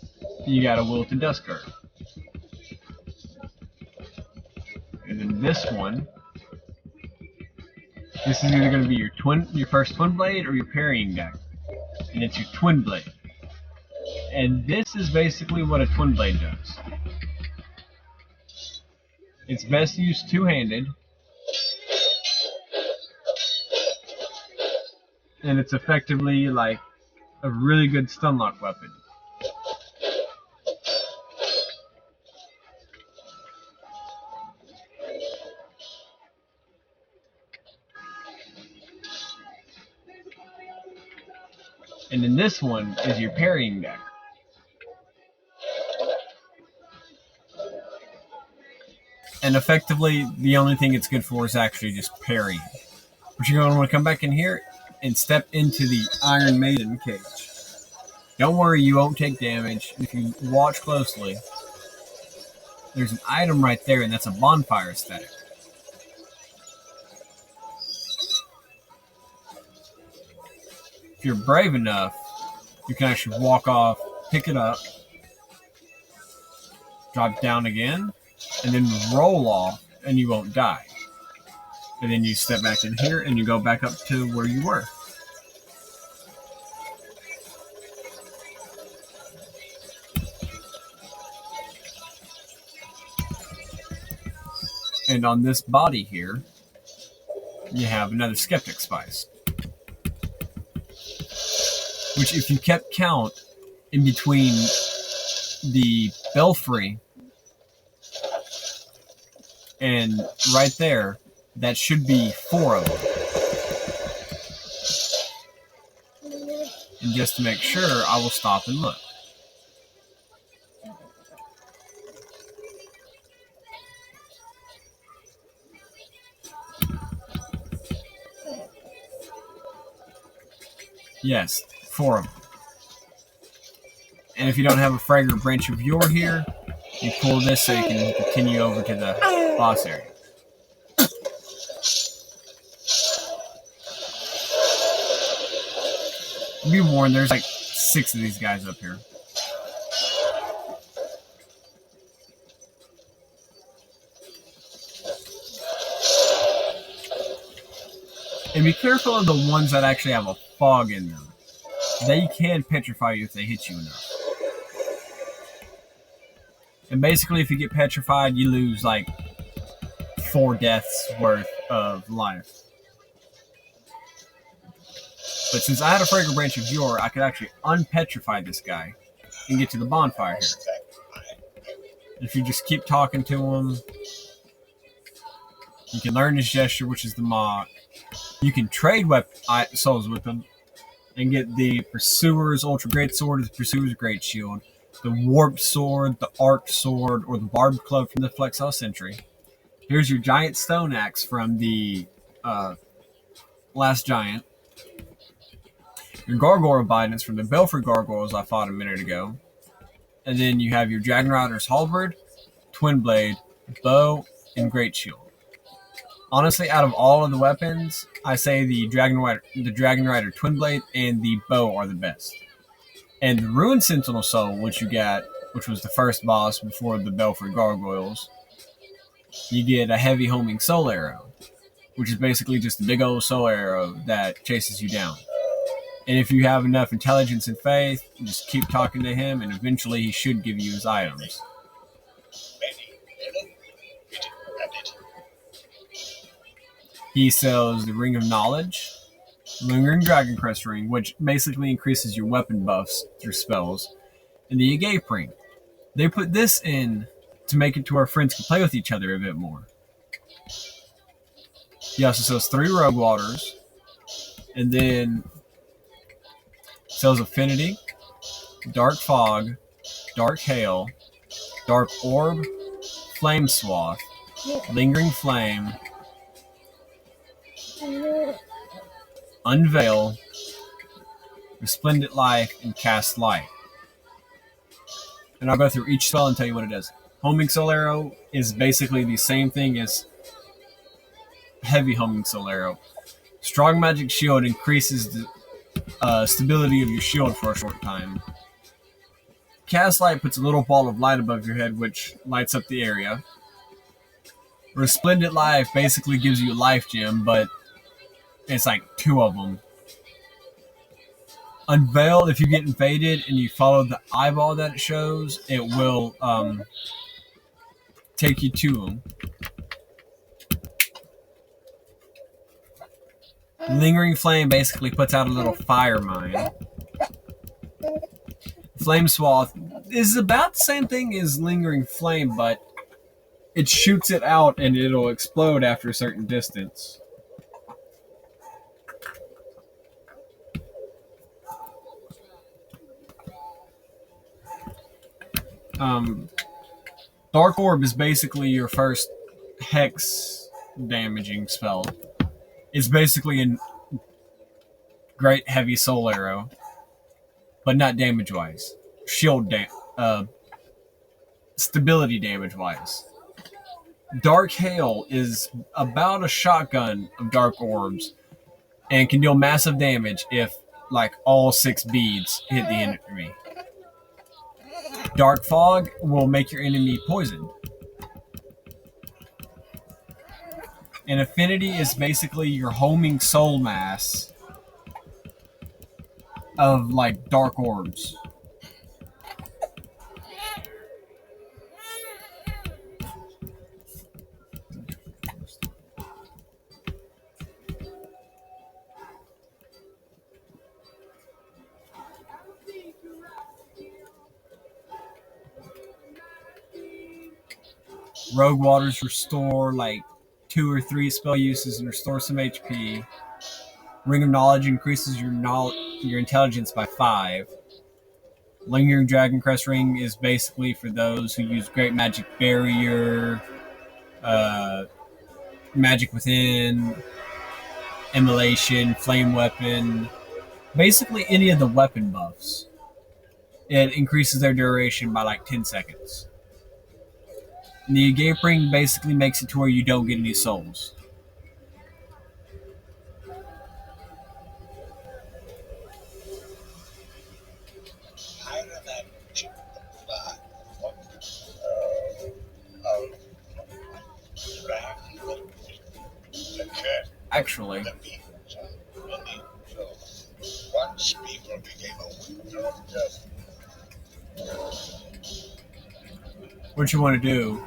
you got a Wilted Duskguard. And then this one, this is either going to be your first twin blade or your parrying dagger. And it's your twin blade. And this is basically what a twin blade does. It's best used two-handed. And it's effectively like a really good stunlock weapon. And then this one is your parrying dagger. And effectively, the only thing it's good for is actually just parrying. But you're going to want to come back in here and step into the Iron Maiden cage. Don't worry, you won't take damage. If you watch closely, there's an item right there, and that's a bonfire aesthetic. If you're brave enough, you can actually walk off, pick it up, drop down again, and then roll off, and you won't die. And then you step back in here, and you go back up to where you were. And on this body here, you have another Skeptic Spice. Which, if you kept count in between the Belfry and right there, that should be 4 of them. And just to make sure, I will stop and look. Yes, 4 of them. And if you don't have a Fragrant Branch of Yore here, you pull this so you can continue over to the boss area. Be warned, there's like 6 of these guys up here. And be careful of the ones that actually have a fog in them. They can petrify you if they hit you enough. And basically, if you get petrified, you lose like 4 deaths worth of life. But since I had a Fragrant Branch of Yore, I could actually unpetrify this guy and get to the bonfire here. If you just keep talking to him, you can learn his gesture, which is the mock. You can trade souls with him and get the Pursuer's Ultra Great Sword, the Pursuer's Great Shield, the Warped Sword, the Arc Sword, or the Barbed Club from the Flexile Sentry. Here's your Giant Stone Axe from the Last Giant. Your Gargoyle Bidance from the Belfry Gargoyles I fought a minute ago. And then you have your Dragon Rider's Halberd, Twin Blade, Bow, and Great Shield. Honestly, out of all of the weapons, I say the Dragon Rider Twin Blade and the Bow are the best. And the Ruined Sentinel Soul, which you got, which was the first boss before the Belfry Gargoyles, you get a heavy homing soul arrow, which is basically just a big old soul arrow that chases you down. And if you have enough intelligence and faith, just keep talking to him, and eventually he should give you his items. He sells the Ring of Knowledge, Lingering Dragon Crest Ring, which basically increases your weapon buffs through spells, and the Agape Ring. They put this in to make it to where friends can play with each other a bit more. He also sells 3 Rogue Waters, and then sells Affinity, Dark Fog, Dark Hail, Dark Orb, Flame Swath, Lingering Flame, Unveil, Resplendent Life, and Cast Light. And I'll go through each spell and tell you what it does. Homing Soul Arrow is basically the same thing as Heavy Homing Soul Arrow. Strong Magic Shield increases the stability of your shield for a short time. Cast Light puts a little ball of light above your head, which lights up the area. Resplendent Life basically gives you a life gem, but it's like 2 of them. Unveil, if you get invaded and you follow the eyeball that it shows, it will take you to them. Lingering Flame basically puts out a little fire mine. Flame Swath is about the same thing as Lingering Flame, but it shoots it out and it'll explode after a certain distance. Dark Orb is basically your first hex damaging spell. It's basically a great heavy soul arrow, but not damage wise. Stability damage wise. Dark Hail is about a shotgun of dark orbs and can deal massive damage if like all 6 beads hit the enemy. Dark Fog will make your enemy poisoned. And Affinity is basically your homing soul mass of like dark orbs. Rogue Waters restore like 2 or 3 spell uses and restore some HP. Ring of Knowledge increases your intelligence by 5. Lingering Dragon Crest Ring is basically for those who use Great Magic Barrier, Magic Within, Immolation, Flame Weapon, basically any of the weapon buffs. It increases their duration by like 10 seconds. And the Agape Ring basically makes it to where you don't get any souls. Actually, once people became aware of death, what you want to do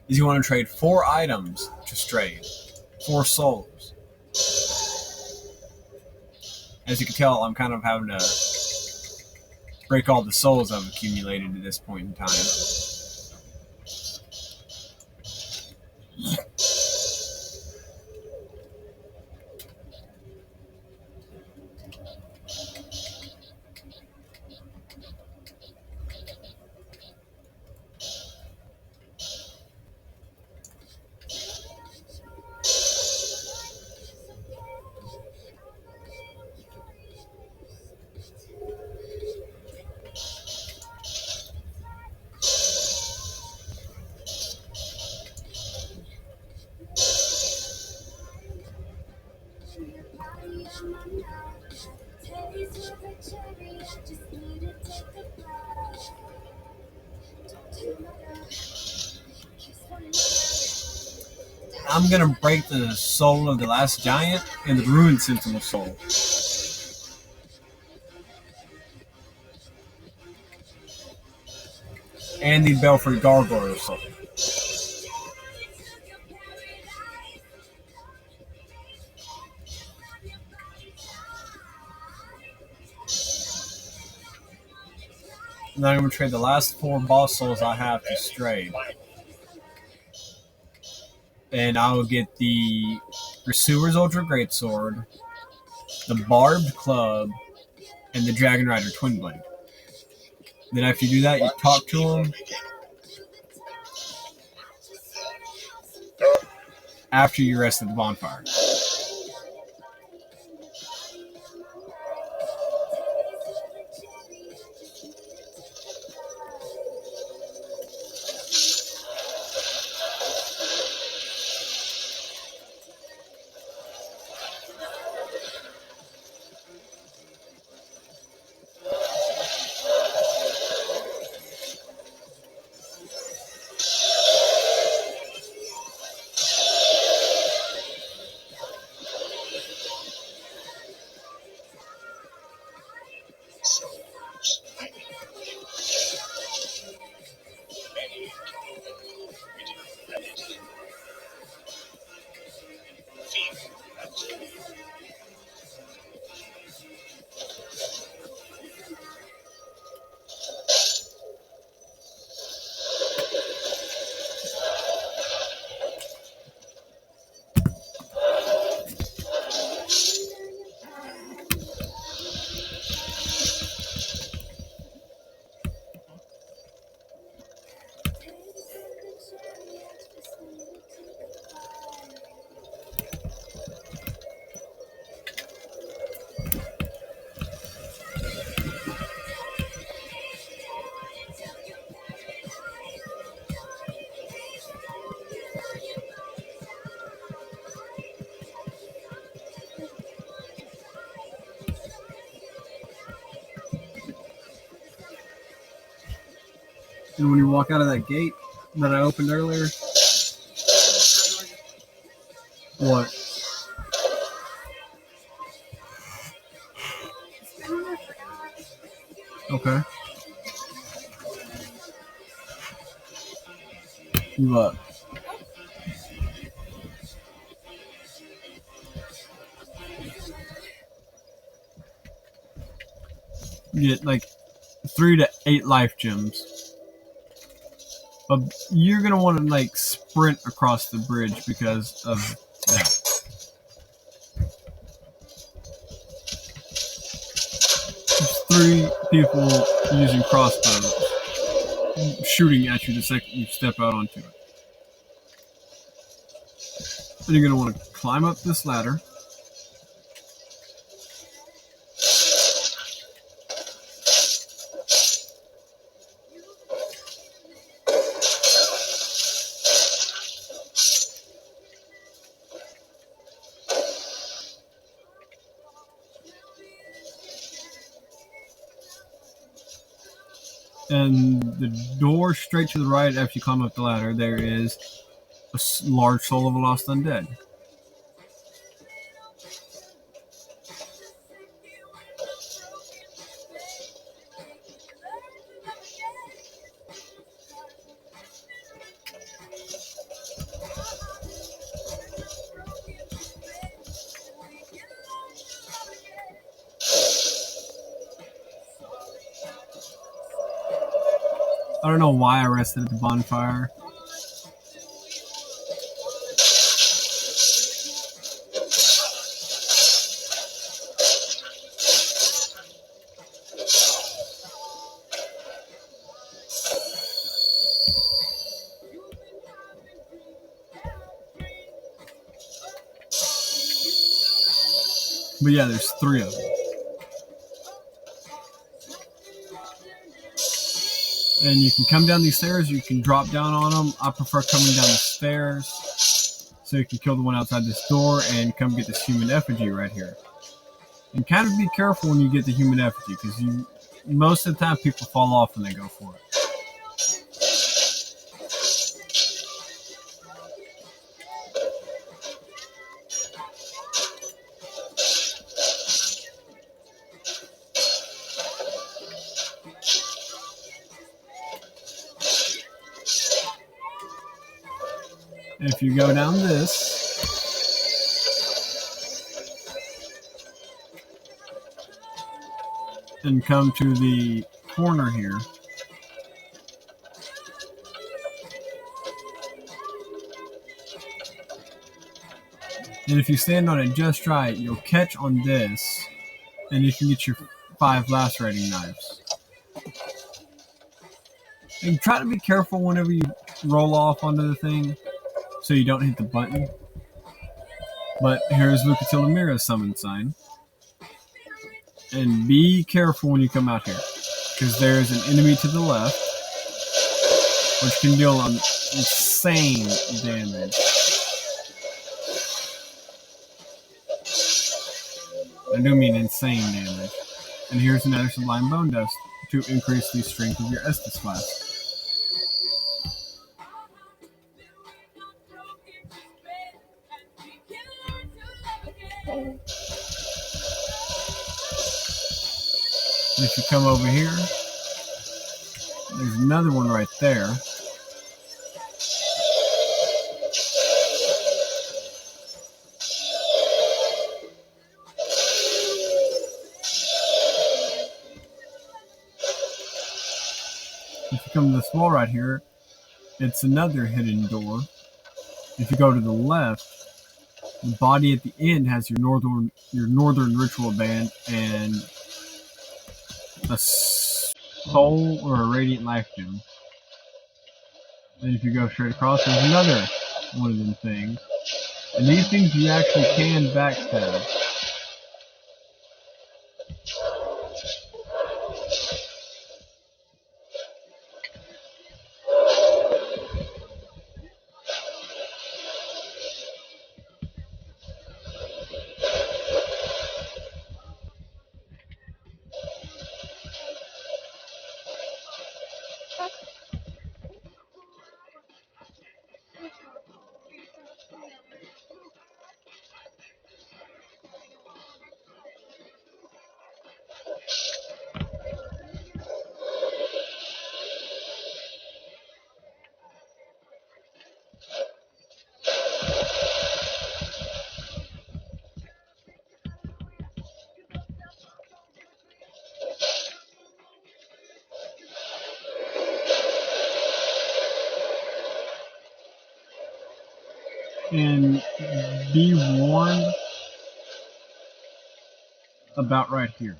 is you want to trade 4 items to trade 4 souls. As you can tell, I'm kind of having to break all the souls I've accumulated at this point in time. I'm gonna break the soul of the last giant and the ruined sentinel soul. And the Belfry Gargoyle soul. And then I'm gonna trade the last 4 boss souls I have to Stray. And I will get the Pursuer's Ultra Greatsword, the Barbed Club, and the Dragon Rider Twin Blade. Then after you do that, you talk to them. After you rest at the bonfire. And when you walk out of that gate that I opened earlier, what? Okay. You up? You get like 3 to 8 life gems. But you're gonna want to like sprint across the bridge because of that. There's 3 people using crossbows shooting at you the second you step out onto it. Then you're gonna want to climb up this ladder. And the door straight to the right after you climb up the ladder, there is a large soul of a lost undead. I don't know why I rested at the bonfire. But yeah, there's 3 of them. And you can come down these stairs, you can drop down on them. I prefer coming down the stairs so you can kill the one outside this door and come get this human effigy right here. And kind of be careful when you get the human effigy because most of the time people fall off when they go for it. If you go down this, and come to the corner here, and if you stand on it just right, you'll catch on this, and you can get your 5 lacerating knives. And try to be careful whenever you roll off onto the thing, so you don't hit the button. But here's Lucatilla Mira's summon sign. And be careful when you come out here, because there's an enemy to the left, which can deal insane damage. I do mean insane damage. And here's another Sublime Bone Dust to increase the strength of your Estus Flask. And if you come over here, there's another one right there. If you come to this wall right here, it's another hidden door. If you go to the left, the body at the end has your northern ritual band and a soul or a radiant life gem. And if you go straight across, there's another one of them things. And these things you actually can backstab. And be warned about right here.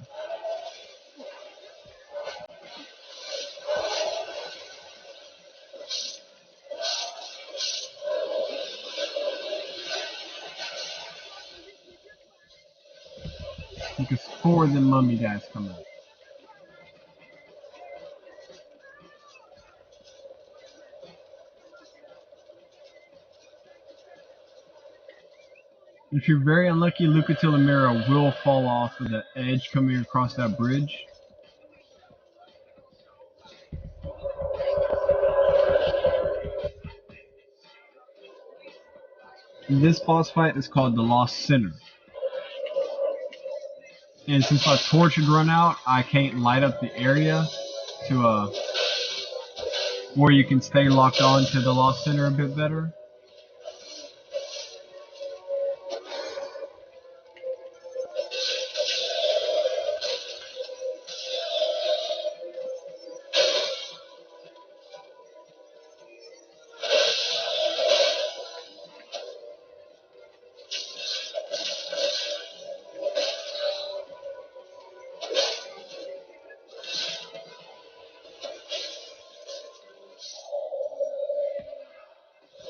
Because 4 of them mummy guys come out. If you're very unlucky, Lucatilla Mira will fall off of the edge coming across that bridge. This boss fight is called the Lost Sinner. And since my torch had run out, I can't light up the area to where you can stay locked on to the Lost Sinner a bit better.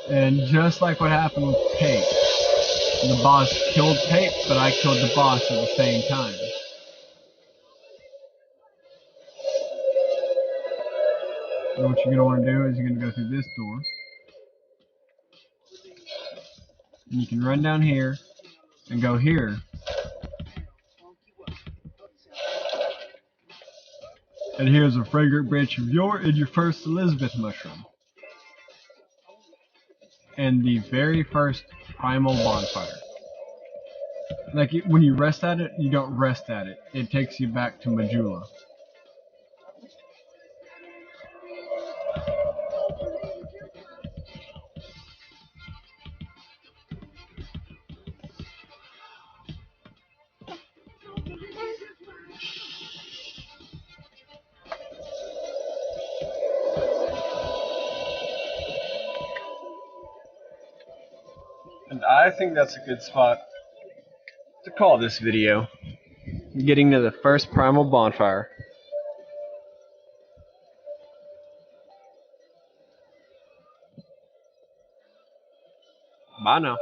And just like what happened with Pape, the boss killed Pape, but I killed the boss at the same time. And what you're going to want to do is you're going to go through this door. And you can run down here and go here. And here's a fragrant branch of yore and your first Elizabeth mushroom. And the very first primal bonfire. Like, when you rest at it, you don't rest at it. It takes you back to Majula. And I think that's a good spot to call this video. Getting to the first primal bonfire. Bye now.